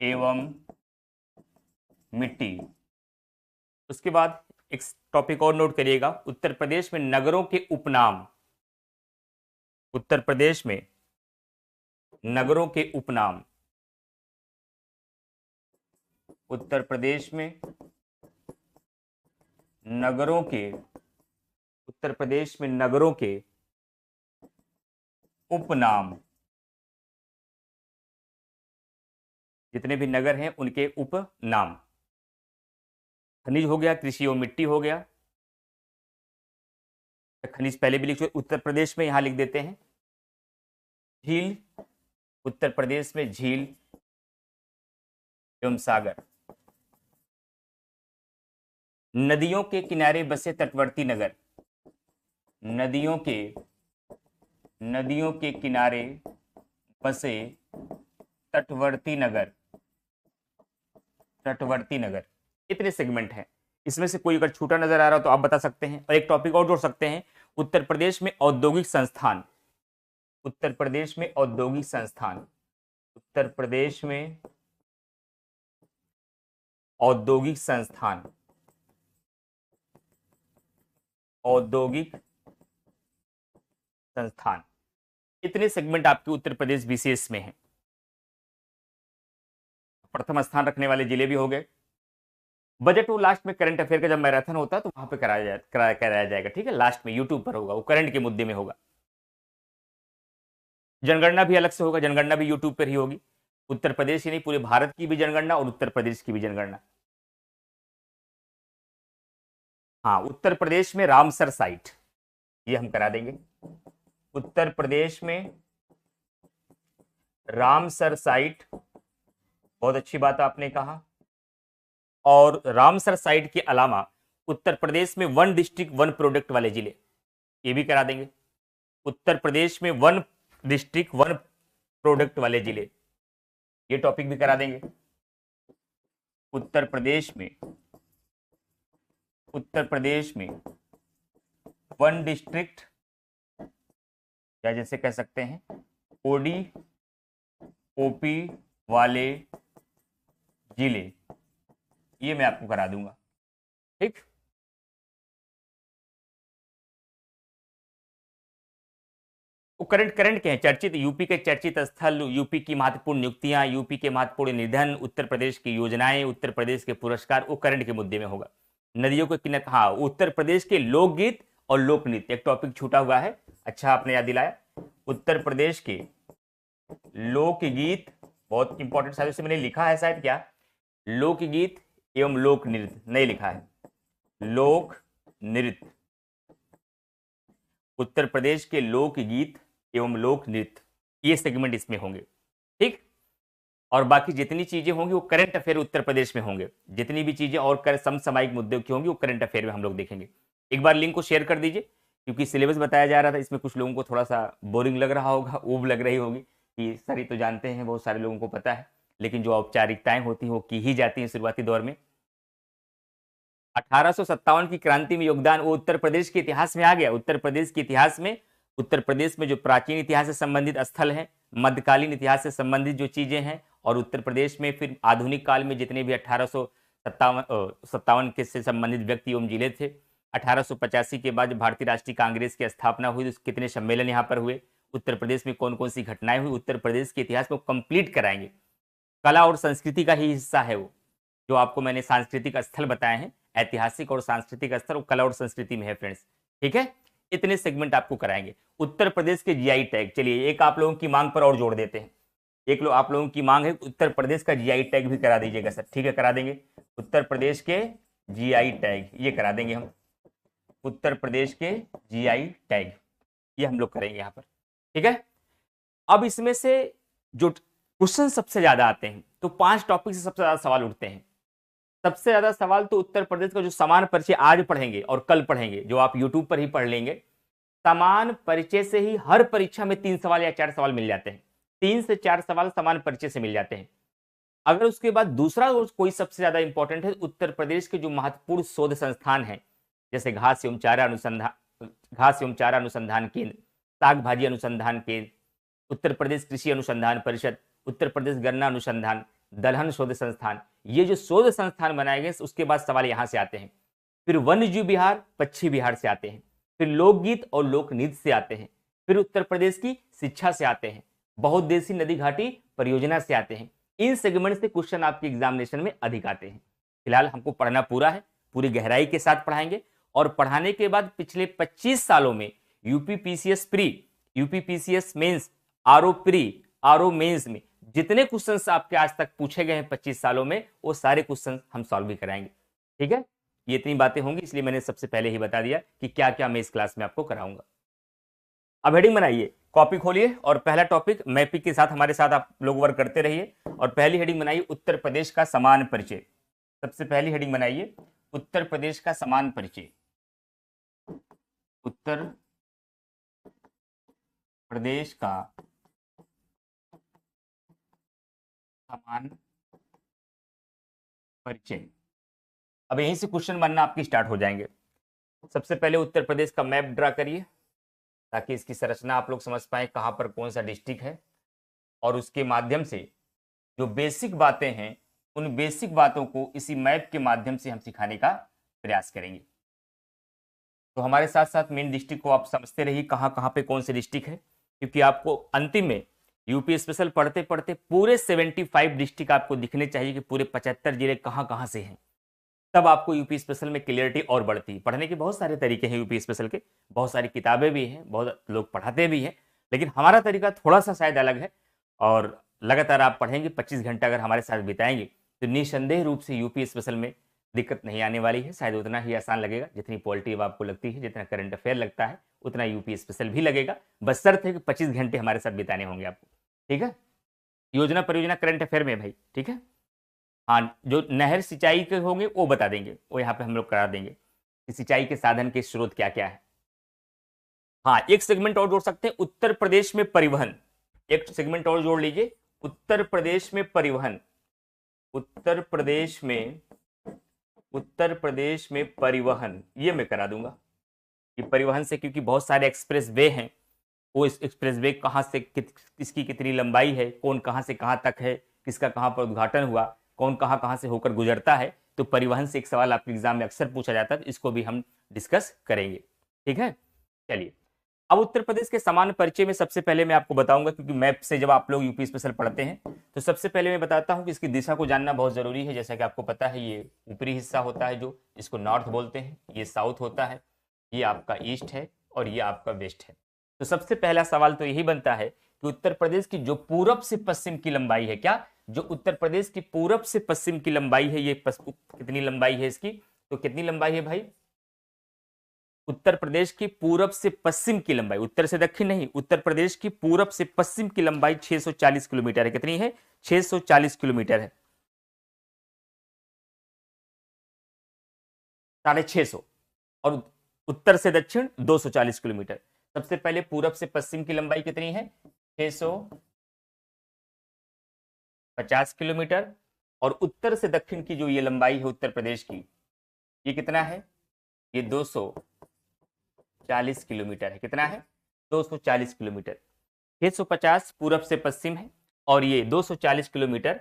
एवं मिट्टी। उसके बाद एक टॉपिक और नोट करिएगा, उत्तर प्रदेश में नगरों के उपनाम, उत्तर प्रदेश में नगरों के उपनाम, उत्तर प्रदेश में नगरों के, उत्तर प्रदेश में नगरों के उपनाम, जितने भी नगर हैं उनके उपनाम। खनिज हो गया, कृषि और मिट्टी हो गया। खनिज पहले भी लिख, उत्तर प्रदेश में यहां लिख देते हैं झील, उत्तर प्रदेश में झील एवं सागर। नदियों के किनारे बसे तटवर्ती नगर, नदियों के किनारे बसे तटवर्ती नगर, तटवर्ती नगर। इतने सेगमेंट हैं, इसमें से कोई अगर छूटा नजर आ रहा हो तो आप बता सकते हैं। और एक टॉपिक और जोड़ सकते हैं, उत्तर प्रदेश में औद्योगिक संस्थान, उत्तर प्रदेश में औद्योगिक संस्थान, उत्तर प्रदेश में औद्योगिक संस्थान, औद्योगिक संस्थान। इतने सेगमेंट आपके उत्तर प्रदेश विशेष में हैं। प्रथम स्थान रखने वाले जिले भी हो गए। बजट वो लास्ट में करंट अफेयर का जब मैराथन होता है तो वहां पे कराया जाएगा, ठीक है, लास्ट में यूट्यूब पर होगा, वो करंट के मुद्दे में होगा। जनगणना भी अलग से होगा, जनगणना भी यूट्यूब पर ही होगी। उत्तर प्रदेश ही नहीं, पूरे भारत की भी जनगणना और उत्तर प्रदेश की भी जनगणना। हाँ, उत्तर प्रदेश में रामसर साइट, ये हम करा देंगे। उत्तर प्रदेश में रामसर साइट, बहुत अच्छी बात आपने कहा। और रामसर साइट के अलावा उत्तर प्रदेश में वन डिस्ट्रिक्ट वन प्रोडक्ट वाले जिले, ये भी करा देंगे। उत्तर प्रदेश में वन डिस्ट्रिक्ट वन प्रोडक्ट वाले जिले, ये टॉपिक भी करा देंगे। उत्तर प्रदेश में वन डिस्ट्रिक्ट, या जैसे कह सकते हैं ओडी ओपी वाले जिले, ये मैं आपको करा दूंगा, ठीक। वो करंट के हैं, चर्चित यूपी के चर्चित स्थल, यूपी की महत्वपूर्ण नियुक्तियां, यूपी के महत्वपूर्ण निधन, उत्तर प्रदेश की योजनाएं, उत्तर प्रदेश के पुरस्कार, वो करंट के मुद्दे में होगा। नदियों के किनारे, हाँ, उत्तर प्रदेश के लोकगीत और लोक नृत्य, एक टॉपिक छूटा हुआ है, अच्छा आपने याद दिलाया। उत्तर प्रदेश के लोकगीत, बहुत इंपॉर्टेंट, शायद से मैंने लिखा है शायद, क्या लोकगीत एवं लोक नृत्य नहीं लिखा है, लोक नृत्य। उत्तर प्रदेश के लोकगीत एवं लोक नृत्य, ये सेगमेंट इसमें होंगे, ठीक। और बाकी जितनी चीजें होंगी वो करंट अफेयर उत्तर प्रदेश में होंगे। जितनी भी चीजें और समसामयिक मुद्दों की होंगी वो करंट अफेयर में हम लोग देखेंगे। एक बार लिंक को शेयर कर दीजिए, क्योंकि सिलेबस बताया जा रहा था, इसमें कुछ लोगों को थोड़ा सा बोरिंग लग रहा होगा, ऊब लग रही होगी कि सर ये तो जानते हैं, बहुत सारे लोगों को पता है, लेकिन जो औपचारिकताएं होती हैं वो की ही जाती हैं शुरुआती दौर में। 1857 की क्रांति में योगदान, वो उत्तर प्रदेश के इतिहास में आ गया। उत्तर प्रदेश के इतिहास में, उत्तर प्रदेश में जो प्राचीन इतिहास से संबंधित स्थल हैं, मध्यकालीन इतिहास से संबंधित जो चीजें हैं, और उत्तर प्रदेश में फिर आधुनिक काल में जितने भी 1857 के से संबंधित व्यक्ति एवं जिले थे। 1885 के बाद भारतीय राष्ट्रीय कांग्रेस की स्थापना हुई, तो कितने सम्मेलन यहाँ पर हुए, उत्तर प्रदेश में कौन कौन सी घटनाएं हुई, उत्तर प्रदेश के इतिहास को कंप्लीट कराएंगे। कला और संस्कृति का ही हिस्सा है वो, जो आपको मैंने सांस्कृतिक स्थल बताए हैं, ऐतिहासिक और सांस्कृतिक स्थल, वो कला और संस्कृति में है फ्रेंड्स, ठीक है। इतने सेगमेंट आपको कराएंगे। उत्तर प्रदेश के जीआई टैग, चलिए एक आप लोगों की मांग पर और जोड़ देते हैं। एक लोग आप लोगों की मांग है उत्तर प्रदेश का जीआई टैग भी करा दीजिएगा सर। ठीक है, करा देंगे। उत्तर प्रदेश के जीआई टैग ये करा देंगे हम। उत्तर प्रदेश के जीआई टैग ये हम लोग करेंगे यहाँ पर। ठीक है, अब इसमें से जो क्वेश्चन सबसे ज्यादा आते हैं, तो 5 टॉपिक से सबसे ज्यादा सवाल उठते हैं। सबसे ज्यादा सवाल तो उत्तर प्रदेश का जो समान परिचय आज पढ़ेंगे और कल पढ़ेंगे, जो आप यूट्यूब पर ही पढ़ लेंगे, समान परिचय से ही हर परीक्षा में 3 सवाल या 4 सवाल मिल जाते हैं। 3 से 4 सवाल समान परिचय से मिल जाते हैं। अगर उसके बाद दूसरा कोई सबसे ज्यादा इंपॉर्टेंट है, उत्तर प्रदेश के जो महत्वपूर्ण शोध संस्थान है, जैसे घास एवं चारा अनुसंधान केंद्र, साग भाजी अनुसंधान केंद्र, उत्तर प्रदेश कृषि अनुसंधान परिषद, उत्तर प्रदेश गन्ना अनुसंधान, दलहन शोध संस्थान, ये जो शोध संस्थान बनाए गए, उसके बाद सवाल यहां से आते हैं। फिर वन्यजीव बिहार, पक्षी बिहार से आते हैं। फिर लोकगीत और लोक नृत्य से आते हैं। फिर उत्तर प्रदेश की शिक्षा से आते हैं। बहुउद्देशीय नदी घाटी परियोजना से आते हैं। इन सेगमेंट से क्वेश्चन आपके एग्जामिनेशन में अधिक आते हैं। फिलहाल हमको पढ़ना पूरा है, पूरी गहराई के साथ पढ़ाएंगे, और पढ़ाने के बाद पिछले 25 सालों में UP PCS pre, UP PCS mains, RO pre, RO mains में जितने क्वेश्चंस आपके आज तक पूछे गए हैं 25 सालों में, वो सारे क्वेश्चन हम सॉल्व भी कराएंगे। ठीक है, ये इतनी बातें होंगी, इसलिए मैंने सबसे पहले ही बता दिया कि क्या क्या मैं इस क्लास में आपको कराऊंगा। अब हेडिंग बनाइए, कॉपी खोलिए, और पहला टॉपिक मैपिंग के साथ हमारे साथ आप लोग वर्क करते रहिए। और पहली हेडिंग बनाइए उत्तर प्रदेश का समान परिचय। सबसे पहली हेडिंग बनाइए उत्तर प्रदेश का समान परिचय। उत्तर प्रदेश का समान परिचय। अब यहीं से क्वेश्चन बनना आपकी स्टार्ट हो जाएंगे। सबसे पहले उत्तर प्रदेश का मैप ड्रा करिए, ताकि इसकी संरचना आप लोग समझ पाए, कहां पर कौन सा डिस्ट्रिक्ट है, और उसके माध्यम से जो बेसिक बातें हैं, उन बेसिक बातों को इसी मैप के माध्यम से हम सिखाने का प्रयास करेंगे। तो हमारे साथ साथ मेन डिस्ट्रिक्ट को आप समझते रहिए, कहां कहां पे कौन से डिस्ट्रिक्ट है, क्योंकि आपको अंतिम में यूपी स्पेशल पढ़ते पढ़ते पूरे 75 डिस्ट्रिक्ट आपको दिखने चाहिए कि पूरे 75 जिले कहां कहां से हैं। तब आपको यूपी स्पेशल में क्लियरिटी और बढ़ती है। पढ़ने के बहुत सारे तरीके हैं यूपी स्पेशल के, बहुत सारी किताबें भी हैं, बहुत लोग पढ़ाते भी हैं, लेकिन हमारा तरीका थोड़ा सा शायद अलग है। और लगातार आप पढ़ेंगे, 25 घंटा अगर हमारे साथ बिताएंगे, तो निसंदेह रूप से यूपी स्पेशल में दिक्कत नहीं आने वाली है। शायद उतना ही आसान लगेगा जितनी पॉलिटी आपको लगती है, जितना करंट अफेयर लगता है, उतना यूपी स्पेशल भी लगेगा। बस शर्त है कि 25 घंटे हमारे साथ बिताने होंगे आपको। ठीक है, योजना परियोजना करंट अफेयर में भाई। ठीक है, हाँ, जो नहर सिंचाई के होंगे वो बता देंगे, वो यहाँ पे हम लोग करा देंगे कि सिंचाई के साधन के स्रोत क्या क्या है। हाँ, एक सेगमेंट और जोड़ सकते हैं, उत्तर प्रदेश में परिवहन। एक सेगमेंट और जोड़ लीजिए, उत्तर प्रदेश में परिवहन। उत्तर प्रदेश में परिवहन, ये मैं करा दूंगा कि परिवहन से, क्योंकि बहुत सारे एक्सप्रेस वे हैं, वो इस एक्सप्रेस वे कहाँ से किसकी कितनी लंबाई है, कौन कहाँ से कहाँ तक है, किसका कहाँ पर उद्घाटन हुआ, कौन कहाँ कहाँ से होकर गुजरता है। तो परिवहन से एक सवाल आपके एग्जाम में अक्सर पूछा जाता है, तो इसको भी हम डिस्कस करेंगे। ठीक है, चलिए अब उत्तर प्रदेश के समान परिचय में सबसे पहले मैं आपको बताऊंगा, क्योंकि मैप से जब आप लोग यूपी स्पेशल पढ़ते हैं, तो सबसे पहले मैं बताता हूं कि इसकी दिशा को जानना बहुत जरूरी है। जैसा कि आपको पता है, ये ऊपरी हिस्सा होता है, जो इसको नॉर्थ बोलते हैं, ये साउथ होता है, ये आपका ईस्ट है, और ये आपका वेस्ट है। तो सबसे पहला सवाल तो यही बनता है कि उत्तर प्रदेश की जो पूरब से पश्चिम की लंबाई है, क्या जो उत्तर प्रदेश की पूरब से पश्चिम की लंबाई है, ये कितनी लंबाई है इसकी, तो कितनी लंबाई है भाई, उत्तर प्रदेश की पूरब से पश्चिम की लंबाई, उत्तर से दक्षिण नहीं, उत्तर प्रदेश की पूरब से पश्चिम की लंबाई 640 किलोमीटर है। कितनी है, 640 किलोमीटर है, 650, और उत्तर से दक्षिण 240 किलोमीटर। सबसे पहले पूरब से पश्चिम की लंबाई कितनी है, 650 किलोमीटर, और उत्तर से दक्षिण की जो ये लंबाई है उत्तर प्रदेश की, ये कितना है, ये 240 किलोमीटर है। कितना है, 240 किलोमीटर। 650 पूरब से पश्चिम है, और ये 240 किलोमीटर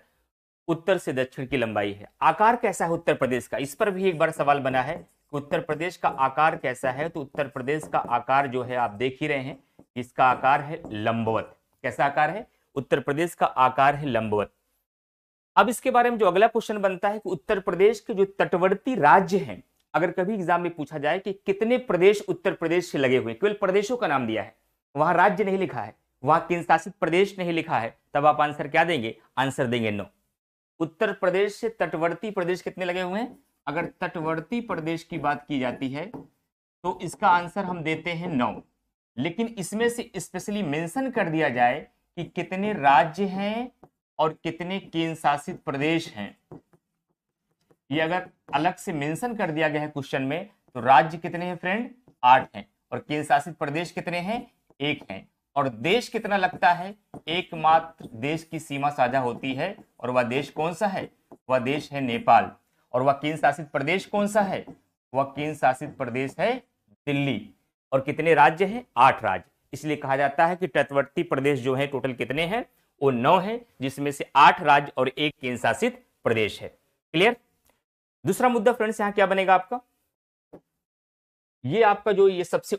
उत्तर से दक्षिण की लंबाई है। आकार कैसा है उत्तर प्रदेश का, इस पर भी एक बार सवाल बना है कि उत्तर प्रदेश का आकार कैसा है। तो उत्तर प्रदेश का आकार जो है आप देख ही रहे हैं, इसका आकार है लंबवत। कैसा आकार है, उत्तर प्रदेश का आकार है लंबवत। अब इसके बारे में जो अगला क्वेश्चन बनता है कि उत्तर प्रदेश के जो तटवर्ती राज्य हैं, अगर कभी एग्जाम में पूछा जाए कि कितने प्रदेश उत्तर प्रदेश से लगे हुए, केवल प्रदेशों का नाम दिया है, वहां राज्य नहीं लिखा है, वहां केंद्र शासित प्रदेश नहीं लिखा है, तब आप आंसर क्या देंगे, आंसर देंगे 9। उत्तर प्रदेश से तटवर्ती प्रदेश कितने लगे हुए हैं, अगर तटवर्ती प्रदेश की बात की जाती है तो इसका आंसर हम देते हैं 9। लेकिन इसमें से स्पेशली मेंशन कर दिया जाए कि कितने राज्य हैं और कितने केंद्र शासित प्रदेश हैं। ये अगर अलग से मेंशन कर दिया गया है क्वेश्चन में, तो राज्य कितने हैं फ्रेंड, 8 हैं, और केंद्र शासित प्रदेश कितने हैं, 1 हैं। और देश कितना लगता है, एकमात्र देश की सीमा साझा होती है, और वह देश कौन सा है, वह देश है नेपाल। और वह केंद्र शासित प्रदेश कौन सा है, वह केंद्र शासित प्रदेश है दिल्ली। और कितने राज्य हैं, 8 राज्य। इसलिए कहा जाता है कि तटवर्ती प्रदेश जो है टोटल कितने हैं, वो 9 हैं, जिसमें से 8 राज्य और 1 केंद्र शासित प्रदेश है। क्लियर। दूसरा मुद्दा फ्रेंड्स यहां क्या बनेगा आपका, ये आपका जो ये सबसे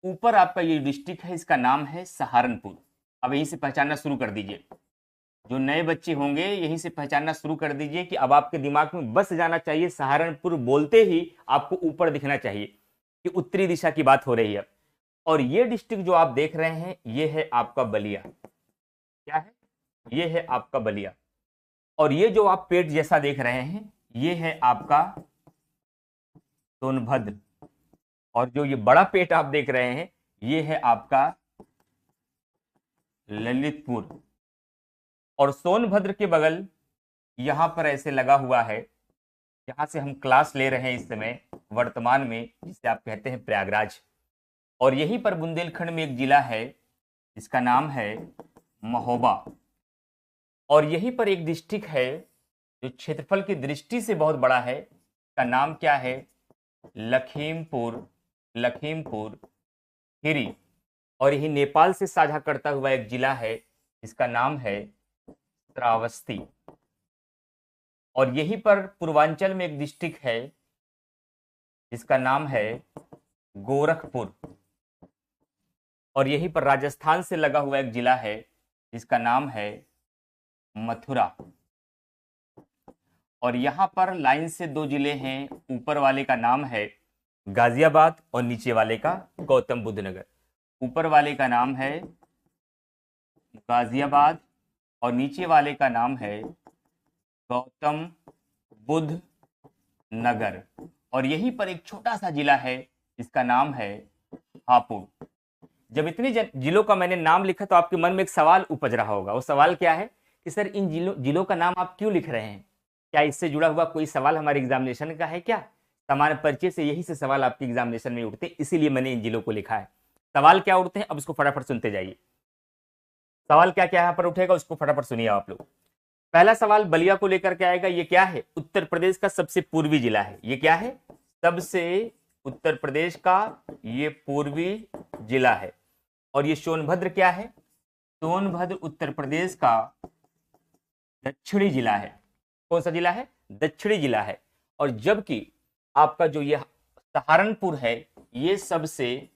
ऊपर आपका ये डिस्ट्रिक्ट है, इसका नाम है सहारनपुर। अब यहीं से पहचानना शुरू कर दीजिए, जो नए बच्चे होंगे यहीं से पहचानना शुरू कर दीजिए कि अब आपके दिमाग में बस जाना चाहिए, सहारनपुर बोलते ही आपको ऊपर दिखना चाहिए कि उत्तरी दिशा की बात हो रही है। और ये डिस्ट्रिक्ट जो आप देख रहे हैं ये है आपका बलिया। क्या है, ये है आपका बलिया। और ये जो आप पेट जैसा देख रहे हैं ये है आपका सोनभद्र। और जो ये बड़ा पेट आप देख रहे हैं ये है आपका ललितपुर। और सोनभद्र के बगल यहां पर ऐसे लगा हुआ है, जहां से हम क्लास ले रहे हैं इस समय वर्तमान में, जिसे आप कहते हैं प्रयागराज। और यहीं पर बुंदेलखंड में एक जिला है जिसका नाम है महोबा। और यहीं पर एक डिस्ट्रिक्ट है जो क्षेत्रफल की दृष्टि से बहुत बड़ा है, का नाम क्या है, लखीमपुर खीरी। और यही नेपाल से साझा करता हुआ एक जिला है जिसका नाम है श्रावस्ती। और यहीं पर पूर्वांचल में एक डिस्ट्रिक्ट है जिसका नाम है गोरखपुर। और यहीं पर राजस्थान से लगा हुआ एक जिला है जिसका नाम है मथुरा। और यहां पर लाइन से 2 जिले हैं, ऊपर वाले का नाम है गाजियाबाद और नीचे वाले का गौतम बुद्ध नगर। ऊपर वाले का नाम है गाजियाबाद और नीचे वाले का नाम है गौतम बुद्ध नगर। और यहीं पर एक छोटा सा जिला है जिसका नाम है हापुड़। जब इतने जिलों का मैंने नाम लिखा तो आपके मन में एक सवाल उपज रहा होगा। वो सवाल क्या है कि सर इन जिलों का नाम आप क्यों लिख रहे हैं, क्या इससे जुड़ा हुआ कोई सवाल हमारे एग्जामिनेशन का है क्या। सामान्य परिचय से यही से सवाल आपके एग्जामिनेशन में उठते, इसीलिए मैंने इन जिलों को लिखा है। सवाल क्या उठते हैं अब इसको फटाफट सुनते जाइए। सवाल क्या क्या यहाँ पर उठेगा उसको फटाफट सुनिए आप लोग। पहला सवाल बलिया को लेकर के आएगा। ये क्या है, उत्तर प्रदेश का सबसे पूर्वी जिला है। ये क्या है, सबसे उत्तर प्रदेश का ये पूर्वी जिला है। और ये सोनभद्र क्या है, सोनभद्र उत्तर प्रदेश का दक्षिणी जिला है। कौन सा जिला है, दक्षिणी जिला है। और जबकि आपका जो ये सहारनपुर है ये सबसे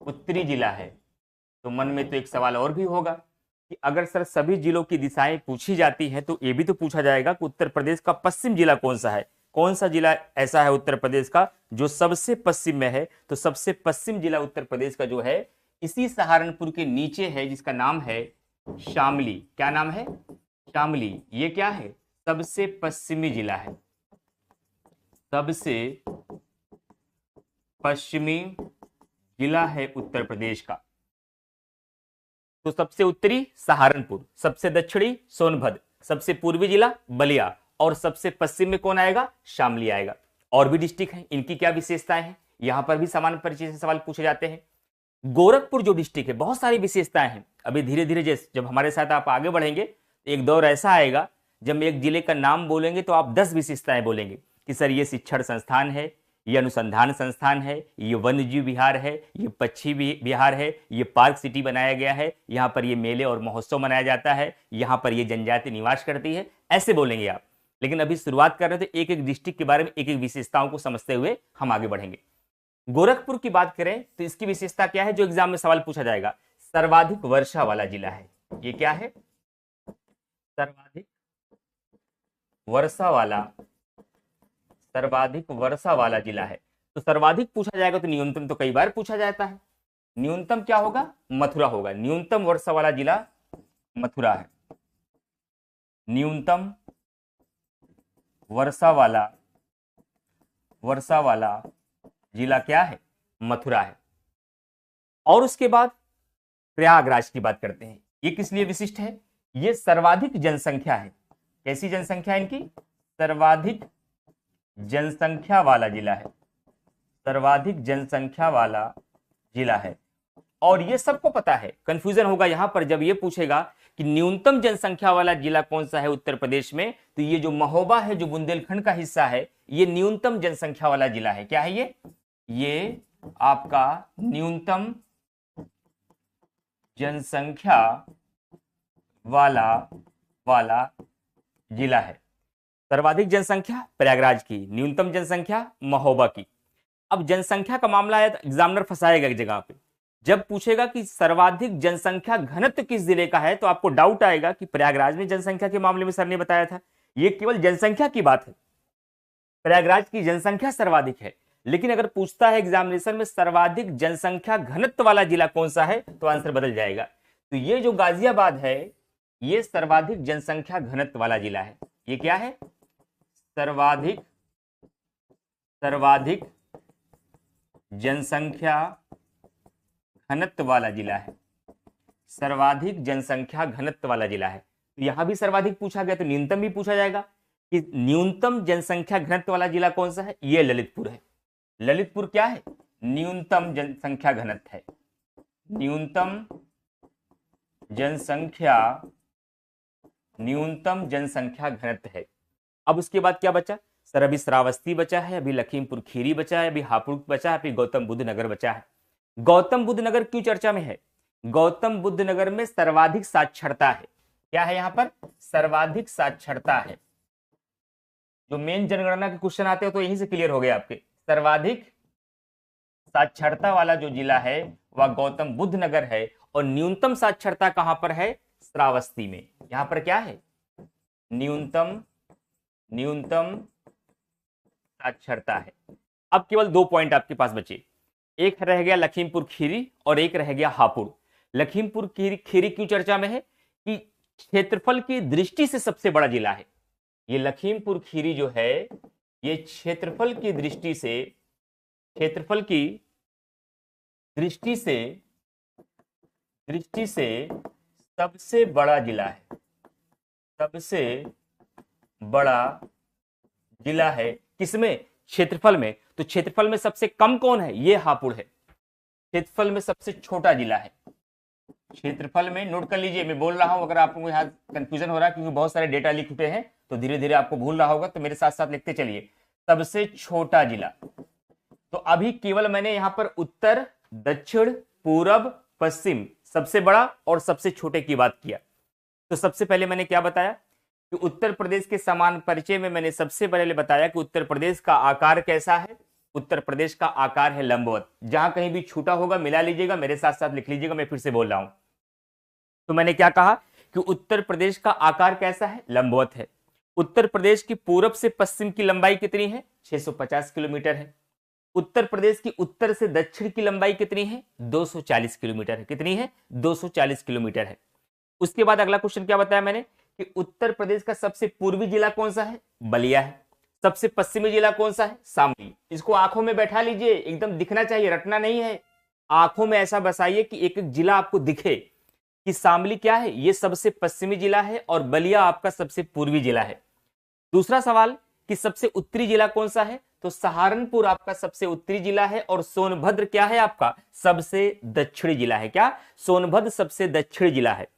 उत्तरी जिला है। तो मन में तो एक सवाल और भी होगा कि अगर सर सभी जिलों की दिशाएं पूछी जाती हैं तो ये भी तो पूछा जाएगा कि उत्तर प्रदेश का पश्चिम जिला कौन सा है। कौन सा जिला ऐसा है उत्तर प्रदेश का जो सबसे पश्चिम में है, तो सबसे पश्चिम जिला उत्तर प्रदेश का जो है इसी सहारनपुर के नीचे है जिसका नाम है शामली। क्या नाम है, शामली। ये क्या है, सबसे पश्चिमी जिला है, सबसे पश्चिमी जिला है उत्तर प्रदेश का। तो सबसे उत्तरी सहारनपुर, सबसे दक्षिणी सोनभद्र, सबसे पूर्वी जिला बलिया और सबसे पश्चिम में कौन आएगा, शामली आएगा। और भी डिस्ट्रिक्ट हैं, इनकी क्या विशेषताएं हैं, यहां पर भी सामान्य परिचय से सवाल पूछे जाते हैं। गोरखपुर जो डिस्ट्रिक्ट है बहुत सारी विशेषताएं हैं। अभी धीरे धीरे जब हमारे साथ आप आगे बढ़ेंगे एक दौर ऐसा आएगा जब एक जिले का नाम बोलेंगे तो आप 10 विशेषताएं बोलेंगे कि सर ये शिक्षण संस्थान है, ये अनुसंधान संस्थान है, ये वन्यजीव विहार है, ये पक्षी विहार है, ये पार्क सिटी बनाया गया है, यहाँ पर ये मेले और महोत्सव मनाया जाता है, यहाँ पर ये जनजाति निवास करती है, ऐसे बोलेंगे आप। लेकिन अभी शुरुआत कर रहे थे एक एक डिस्ट्रिक्ट के बारे में, एक एक विशेषताओं को समझते हुए हम आगे बढ़ेंगे। गोरखपुर की बात करें तो इसकी विशेषता क्या है जो एग्जाम में सवाल पूछा जाएगा, सर्वाधिक वर्षा वाला जिला है। ये क्या है, सर्वाधिक वर्षा वाला जिला है। तो सर्वाधिक पूछा जाएगा तो न्यूनतम तो कई बार पूछा जाता है। न्यूनतम क्या होगा? मथुरा होगा। न्यूनतम वर्षा वाला जिला मथुरा है। न्यूनतम वर्षा वाला जिला क्या है? मथुरा है। और उसके बाद प्रयागराज की बात करते हैं। ये किस लिए विशिष्ट है? ये सर्वाधिक जनसंख्या है। कैसी जनसंख्या है इनकी? सर्वाधिक जनसंख्या वाला जिला है। सर्वाधिक जनसंख्या वाला जिला है। और ये सबको पता है, कंफ्यूजन होगा यहां पर जब ये पूछेगा कि न्यूनतम जनसंख्या वाला जिला कौन सा है उत्तर प्रदेश में, तो ये जो महोबा है, जो बुंदेलखंड का हिस्सा है, ये न्यूनतम जनसंख्या वाला जिला है। क्या है ये आपका न्यूनतम जनसंख्या वाला जिला है। सर्वाधिक जनसंख्या प्रयागराज की, न्यूनतम जनसंख्या महोबा की। अब जनसंख्या का मामला है तो एग्जामिनर फंसाएगा एक जगह पे। जब पूछेगा कि सर्वाधिक जनसंख्या घनत्व किस जिले का है, तो आपको डाउट आएगा कि प्रयागराज में जनसंख्या के मामले में सर ने बताया था। ये केवल जनसंख्या की बात है, प्रयागराज की जनसंख्या सर्वाधिक है। लेकिन अगर पूछता है एग्जामिनेशन में सर्वाधिक जनसंख्या घनत्व वाला जिला कौन सा है, तो आंसर बदल जाएगा। तो ये जो गाजियाबाद है, ये सर्वाधिक जनसंख्या घनत्व वाला जिला है। ये क्या है? सर्वाधिक जनसंख्या घनत्व वाला जिला है। सर्वाधिक जनसंख्या घनत्व वाला जिला है। तो यहां भी सर्वाधिक पूछा गया तो न्यूनतम भी पूछा जाएगा कि न्यूनतम जनसंख्या घनत्व वाला जिला कौन सा है? ये ललितपुर है। ललितपुर क्या है? न्यूनतम जनसंख्या घनत्व है। न्यूनतम जनसंख्या घनत्व है। अब उसके बाद क्या बचा सर? अभी श्रावस्ती बचा है, अभी लखीमपुर खीरी बचा है, अभी हापुड़ बचा है, अभी गौतम बुद्ध नगर बचा है। गौतम बुद्ध नगर क्यों चर्चा में है? गौतम बुद्ध नगर में सर्वाधिक साक्षरता है। क्या है यहां पर? सर्वाधिक साक्षरता है। जो मेन जनगणना के क्वेश्चन आते हैं तो यहीं से क्लियर हो गए आपके। सर्वाधिक साक्षरता वाला जो जिला है वह गौतम बुद्ध नगर है। और न्यूनतम साक्षरता कहां पर है? श्रावस्ती में। यहां पर क्या है? न्यूनतम साक्षरता है। अब केवल 2 पॉइंट आपके पास बचे। एक रह गया लखीमपुर खीरी और एक रह गया हापुड़। लखीमपुर खीरी क्यों चर्चा में है? कि क्षेत्रफल की दृष्टि से सबसे बड़ा जिला है। ये लखीमपुर खीरी जो है, ये क्षेत्रफल की दृष्टि से सबसे बड़ा जिला है। सबसे बड़ा जिला है किसमें? क्षेत्रफल में। तो क्षेत्रफल में सबसे कम कौन है? ये हापुड़ है। क्षेत्रफल में सबसे छोटा जिला है। क्षेत्रफल में नोट कर लीजिए, मैं बोल रहा हूं, अगर आपको यहाँ कंफ्यूजन हो रहा है क्योंकि बहुत सारे डेटा लिख चुके हैं तो धीरे धीरे आपको भूल रहा होगा, तो मेरे साथ साथ लिखते चलिए। सबसे छोटा जिला। तो अभी केवल मैंने यहां पर उत्तर, दक्षिण, पूरब, पश्चिम, सबसे बड़ा और सबसे छोटे की बात किया। तो सबसे पहले मैंने क्या बताया कि उत्तर प्रदेश के समान परिचय में मैंने सबसे पहले बताया कि उत्तर प्रदेश का आकार कैसा है। उत्तर प्रदेश का आकार है लंबवत। जहां कहीं भी छूटा होगा मिला लीजिएगा, मेरे साथ साथ लिख लीजिएगा, मैं फिर से बोल रहा हूं। तो मैंने क्या कहा कि उत्तर प्रदेश का आकार कैसा है? लंबवत है। उत्तर प्रदेश की पूरब से पश्चिम की लंबाई कितनी है? 650 किलोमीटर है। उत्तर प्रदेश की उत्तर से दक्षिण की लंबाई कितनी है? 240 किलोमीटर है। कितनी है? 240 किलोमीटर है। उसके बाद अगला क्वेश्चन क्या बताया मैंने कि उत्तर प्रदेश का सबसे पूर्वी जिला कौन सा है? बलिया है। सबसे पश्चिमी जिला कौन सा है? शामली। इसको आंखों में बैठा लीजिए, एकदम दिखना चाहिए, रटना नहीं है। आंखों में ऐसा बसाइए कि एक एक जिला आपको दिखे कि शामली क्या है? ये सबसे पश्चिमी जिला है और बलिया आपका सबसे पूर्वी जिला है। दूसरा सवाल कि सबसे उत्तरी जिला कौन सा है? तो सहारनपुर आपका सबसे उत्तरी जिला है और सोनभद्र क्या है? आपका सबसे दक्षिणी जिला है। क्या? सोनभद्र सबसे दक्षिणी जिला है।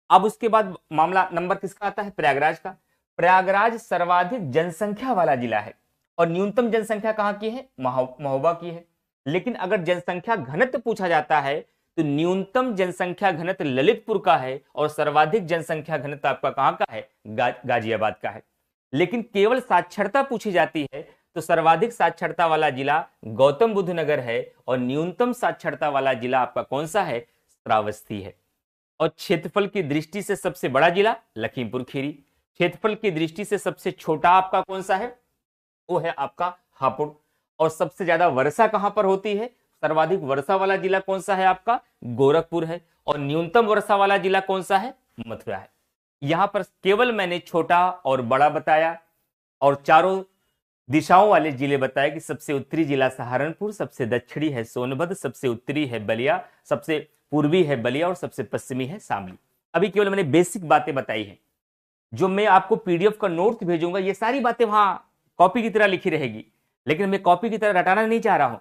अब उसके बाद मामला नंबर किसका आता है? प्रयागराज का। प्रयागराज सर्वाधिक जनसंख्या वाला जिला है और न्यूनतम जनसंख्या कहां की है? महोबा की है। लेकिन अगर जनसंख्या घनत्व पूछा जाता है तो न्यूनतम जनसंख्या घनत्व ललितपुर का है और सर्वाधिक जनसंख्या घनत्व आपका कहां का है? गाजियाबाद का है। लेकिन केवल साक्षरता पूछी जाती है तो सर्वाधिक साक्षरता वाला जिला गौतम बुद्ध नगर है और न्यूनतम साक्षरता वाला जिला आपका कौन सा है? श्रावस्ती है। और क्षेत्रफल की दृष्टि से सबसे बड़ा जिला लखीमपुर खीरी। क्षेत्रफल की दृष्टि से सबसे छोटा आपका कौन सा है? वो है आपका हापुड़। और सबसे ज्यादा वर्षा कहां पर होती है? सर्वाधिक वर्षा वाला जिला कौन सा है आपका, गोरखपुर है, और न्यूनतम वर्षा वाला जिला कौन सा है, मथुरा है। यहां पर केवल मैंने छोटा और बड़ा बताया और चारों दिशाओं वाले जिले बताए कि सबसे उत्तरी जिला सहारनपुर, सबसे दक्षिणी है सोनभद्र, सबसे उत्तरी है बलिया, सबसे पूर्वी है बलिया और सबसे पश्चिमी है शामली। अभी केवल मैंने बेसिक बातें बताई हैं। जो मैं आपको पीडीएफ का नोट्स भेजूंगा ये सारी बातें वहां कॉपी की तरह लिखी रहेगी, लेकिन मैं कॉपी की तरह रटाना नहीं चाह रहा हूं,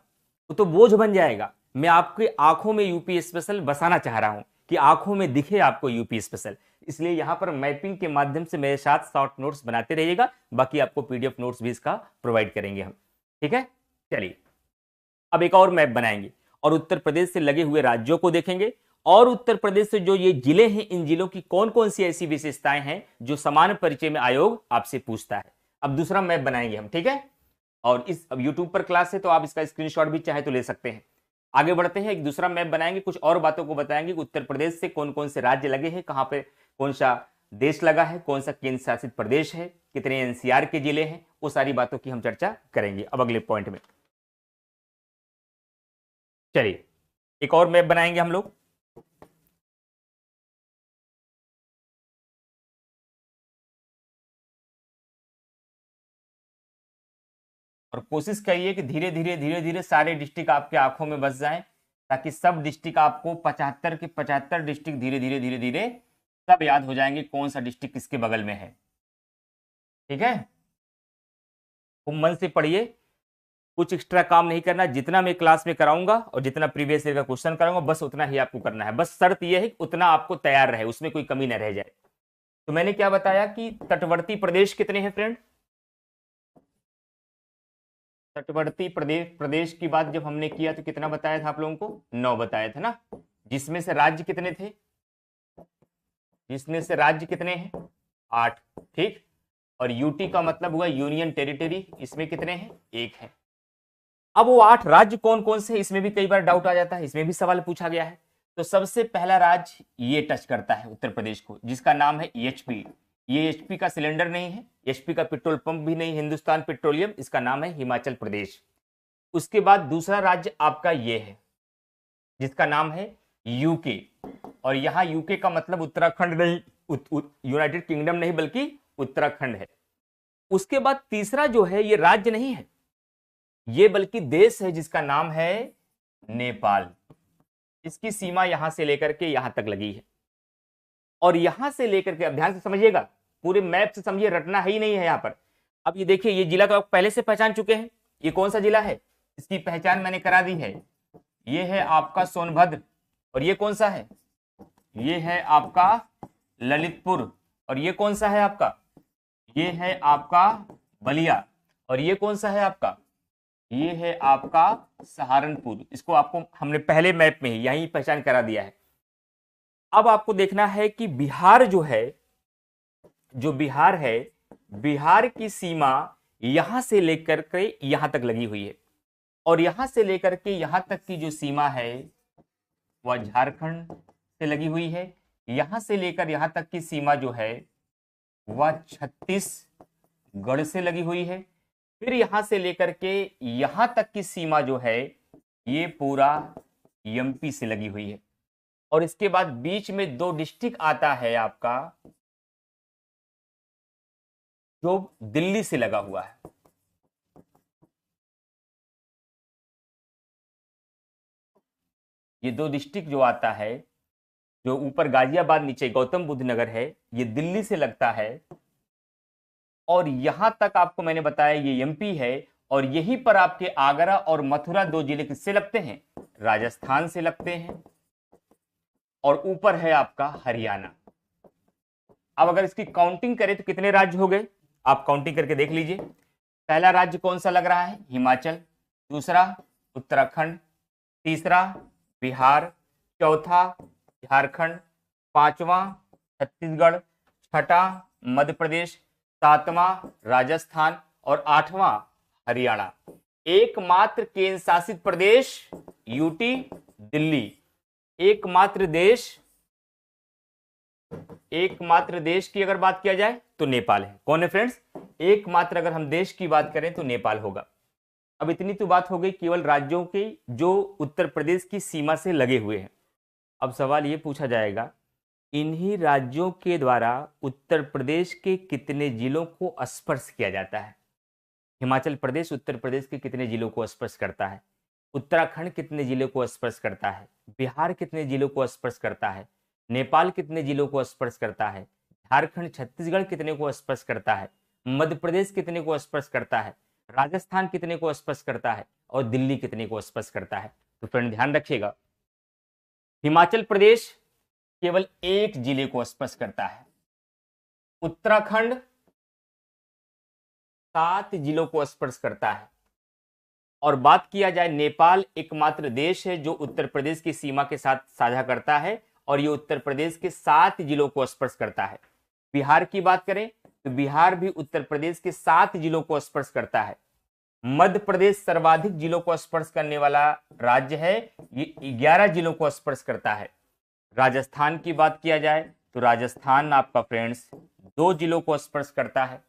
वो तो बोझ बन जाएगा। मैं आपकी आंखों में यूपी स्पेशल बसाना चाह रहा हूं कि आंखों में दिखे आपको यूपी स्पेशल। इसलिए यहां पर मैपिंग के माध्यम से मेरे साथ शॉर्ट नोट्स बनाते रहिएगा, बाकी आपको पीडीएफ नोट्स भी इसका प्रोवाइड करेंगे हम, ठीक है। चलिए अब एक और मैप बनाएंगे और उत्तर प्रदेश से लगे हुए राज्यों को देखेंगे और उत्तर प्रदेश से जो ये जिले हैं इन जिलों की कौन कौन सी ऐसी विशेषताएं हैं जो समान परिचय में आयोग आपसे पूछता है। अब दूसरा मैप बनाएंगे हम, ठीक है। और इस अब यूट्यूब पर क्लास है तो आप इसका स्क्रीनशॉट भी चाहे तो ले सकते हैं। आगे बढ़ते हैं, एक दूसरा मैप बनाएंगे, कुछ और बातों को बताएंगे। उत्तर प्रदेश से कौन कौन से राज्य लगे हैं, कहां पे कौन सा देश लगा है, कौन सा केंद्र शासित प्रदेश है, कितने एनसीआर के जिले हैं, वो सारी बातों की हम चर्चा करेंगे अब अगले पॉइंट में। चलिए एक और मैप बनाएंगे हम लोग। और कोशिश करिए कि धीरे धीरे सारे डिस्ट्रिक्ट आपके आंखों में बस जाएं, ताकि सब डिस्ट्रिक्ट आपको 75 के 75 डिस्ट्रिक्ट धीरे धीरे सब याद हो जाएंगे कौन सा डिस्ट्रिक्ट किसके बगल में है, ठीक है। खूब मन से पढ़िए, कुछ एक्स्ट्रा काम नहीं करना, जितना मैं क्लास में कराऊंगा और जितना प्रीवियस ईयर का क्वेश्चन कराऊंगा बस उतना ही आपको करना है। बस शर्त यह है कि उतना आपको तैयार रहे, उसमें कोई कमी न रह जाए। तो मैंने क्या बताया कि तटवर्ती प्रदेश कितने हैं फ्रेंड, तटवर्ती प्रदेश की बात जब हमने किया तो कितना बताया था आप लोगों को, 9 बताया था ना। जिसमें से राज्य कितने थे, जिसमें से राज्य कितने हैं, 8, ठीक। और यूटी का मतलब हुआ यूनियन टेरिटरी, इसमें कितने हैं, 1 है। अब वो 8 राज्य कौन कौन से, इसमें भी कई बार डाउट आ जाता है, इसमें भी सवाल पूछा गया है। तो सबसे पहला राज्य ये टच करता है उत्तर प्रदेश को, जिसका नाम है एचपी। ये एचपी का सिलेंडर नहीं है, एचपी का पेट्रोल पंप भी नहीं, हिंदुस्तान पेट्रोलियम, इसका नाम है हिमाचल प्रदेश। उसके बाद दूसरा राज्य आपका ये है जिसका नाम है यूके, और यहां यूके का मतलब उत्तराखंड नहीं, यूनाइटेड किंगडम नहीं बल्कि उत्तराखंड है। उसके बाद तीसरा जो है ये राज्य नहीं है, ये बल्कि देश है जिसका नाम है नेपाल। इसकी सीमा यहां से लेकर के यहां तक लगी है, और यहां से लेकर के, अब ध्यान से समझिएगा, पूरे मैप से समझिए, रटना ही नहीं है यहां पर। अब ये देखिए, ये जिला तो आप पहले से पहचान चुके हैं, ये कौन सा जिला है, इसकी पहचान मैंने करा दी है। ये है आपका सोनभद्र, और ये कौन सा है, ये है आपका ललितपुर, और ये कौन सा है आपका, ये है आपका बलिया, और ये कौन सा है आपका, ये है आपका सहारनपुर। इसको आपको हमने पहले मैप में ही यहीं पहचान करा दिया है। अब आपको देखना है कि बिहार जो है, जो बिहार है, बिहार की सीमा यहां से लेकर के यहां तक लगी हुई है, और यहां से लेकर के यहां तक की जो सीमा है वह झारखंड से लगी हुई है। यहां से लेकर यहां तक की सीमा जो है वह छत्तीसगढ़ से लगी हुई है। फिर यहां से लेकर के यहां तक की सीमा जो है ये पूरा एमपी से लगी हुई है, और इसके बाद बीच में 2 डिस्ट्रिक्ट आता है आपका जो दिल्ली से लगा हुआ है। ये 2 डिस्ट्रिक्ट जो आता है, जो ऊपर गाजियाबाद नीचे गौतम बुद्ध नगर है, ये दिल्ली से लगता है, और यहां तक आपको मैंने बताया ये एमपी है, और यहीं पर आपके आगरा और मथुरा 2 जिले किससे लगते हैं, राजस्थान से लगते हैं, और ऊपर है आपका हरियाणा। अब अगर इसकी काउंटिंग करें तो कितने राज्य हो गए, आप काउंटिंग करके देख लीजिए। पहला राज्य कौन सा लग रहा है, हिमाचल, दूसरा उत्तराखंड, तीसरा बिहार, चौथा झारखंड, पांचवा छत्तीसगढ़, छठा मध्य प्रदेश, सातवां राजस्थान, और आठवां हरियाणा। एकमात्र केंद्र शासित प्रदेश यूटी दिल्ली। एकमात्र देश की अगर बात किया जाए तो नेपाल है। कौन है फ्रेंड्स, एकमात्र अगर हम देश की बात करें तो नेपाल होगा। अब इतनी तो बात हो गई केवल राज्यों के जो उत्तर प्रदेश की सीमा से लगे हुए हैं। अब सवाल ये पूछा जाएगा, इन्हीं राज्यों के द्वारा उत्तर प्रदेश के कितने जिलों को स्पर्श किया जाता है? हिमाचल प्रदेश उत्तर प्रदेश के कितने जिलों को स्पर्श करता है? उत्तराखंड कितने जिलों को स्पर्श करता है? बिहार कितने जिलों को स्पर्श करता है? नेपाल कितने जिलों को स्पर्श करता है? झारखंड छत्तीसगढ़ कितने को स्पर्श करता है? मध्य प्रदेश कितने को स्पर्श करता है? राजस्थान कितने को स्पर्श करता है? और दिल्ली कितने को स्पर्श करता है? तो फ्रेंड ध्यान रखिएगा, हिमाचल प्रदेश केवल एक जिले को स्पर्श करता है, उत्तराखंड 7 जिलों को स्पर्श करता है, और बात किया जाए नेपाल एकमात्र देश है जो उत्तर प्रदेश की सीमा के साथ साझा करता है और ये उत्तर प्रदेश के 7 जिलों को स्पर्श करता है। बिहार की बात करें तो बिहार भी उत्तर प्रदेश के 7 जिलों को स्पर्श करता है। मध्य प्रदेश सर्वाधिक जिलों को स्पर्श करने वाला राज्य है, ये 11 जिलों को स्पर्श करता है। राजस्थान की बात किया जाए तो राजस्थान आपका फ्रेंड्स 2 जिलों को स्पर्श करता है।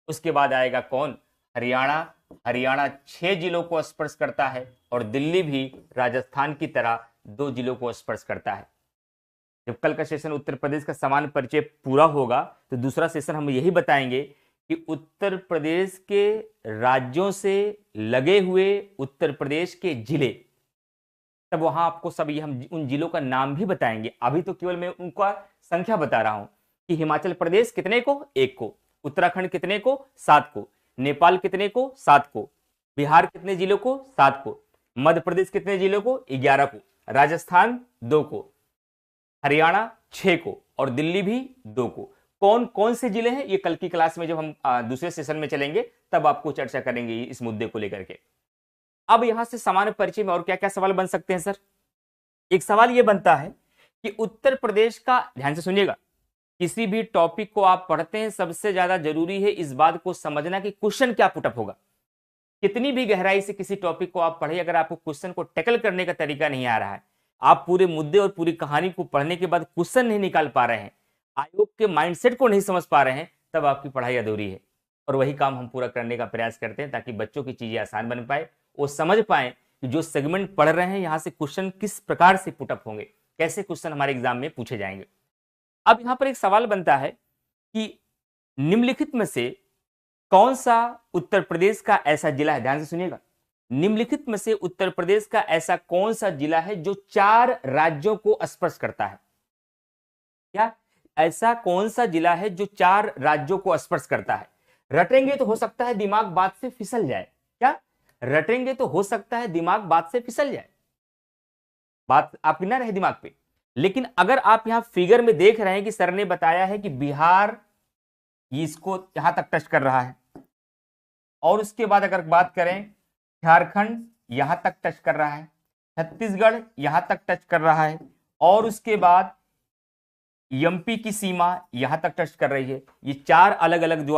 उसके बाद आएगा कौन? हरियाणा। हरियाणा 6 जिलों को स्पर्श करता है और दिल्ली भी राजस्थान की तरह 2 जिलों को स्पर्श करता है। जब कल का सेशन उत्तर प्रदेश का सामान्य परिचय पूरा होगा तो दूसरा सेशन हम यही बताएंगे कि उत्तर प्रदेश के राज्यों से लगे हुए उत्तर प्रदेश के जिले, तब वहां आपको सब ये हम उन जिलों का नाम भी बताएंगे। अभी तो केवल मैं उनका संख्या बता रहा हूं कि हिमाचल प्रदेश कितने को? 1 को, उत्तराखंड कितने को? 7 को, नेपाल कितने को? 7 को, बिहार कितने जिलों को? 7 को, मध्य प्रदेश कितने जिलों को? 11 को, राजस्थान 2 को, हरियाणा 6 को और दिल्ली भी 2 को। कौन कौन से जिले हैं ये कल की क्लास में जब हम दूसरे सेशन में चलेंगे तब आपको चर्चा करेंगे इस मुद्दे को लेकर के। अब यहां से सामान्य परिचय में और क्या क्या सवाल बन सकते हैं सर? एक सवाल यह बनता है कि उत्तर प्रदेश का, ध्यान से सुनिएगा, किसी भी टॉपिक को आप पढ़ते हैं सबसे ज्यादा जरूरी है इस बात को समझना कि क्वेश्चन क्या पुटअप होगा। कितनी भी गहराई से किसी टॉपिक को आप पढ़े, अगर आपको क्वेश्चन को टैकल करने का तरीका नहीं आ रहा है, आप पूरे मुद्दे और पूरी कहानी को पढ़ने के बाद क्वेश्चन नहीं निकाल पा रहे हैं, आयोग के माइंडसेट को नहीं समझ पा रहे हैं, तब आपकी पढ़ाई अधूरी है। और वही काम हम पूरा करने का प्रयास करते हैं ताकि बच्चों की चीजें आसान बन पाए, वो समझ पाए कि जो सेगमेंट पढ़ रहे हैं यहां से क्वेश्चन किस प्रकार से पुटअप होंगे, कैसे क्वेश्चन हमारे एग्जाम में पूछे जाएंगे। अब यहां पर एक सवाल बनता है कि निम्नलिखित में से कौन सा उत्तर प्रदेश का ऐसा जिला है, ध्यान से सुनिएगा, निम्नलिखित में से उत्तर प्रदेश का ऐसा कौन सा जिला है जो 4 राज्यों को स्पर्श करता है? क्या ऐसा कौन सा जिला है जो 4 राज्यों को स्पर्श करता है? रटेंगे तो हो सकता है दिमाग बात से फिसल जाए। क्या रटेंगे तो हो सकता है दिमाग बात से फिसल जाए, बात आपकी ना रहे दिमाग पे। लेकिन अगर आप यहां फिगर में देख रहे हैं कि सर ने बताया है कि बिहार इसको यहां तक टच कर रहा है, और उसके बाद अगर बात करें झारखंड यहां तक टच कर रहा है, छत्तीसगढ़ यहां तक टच कर रहा है, और उसके बाद एमपी की सीमा यहां तक टच कर रही है। ये 4 अलग अलग जो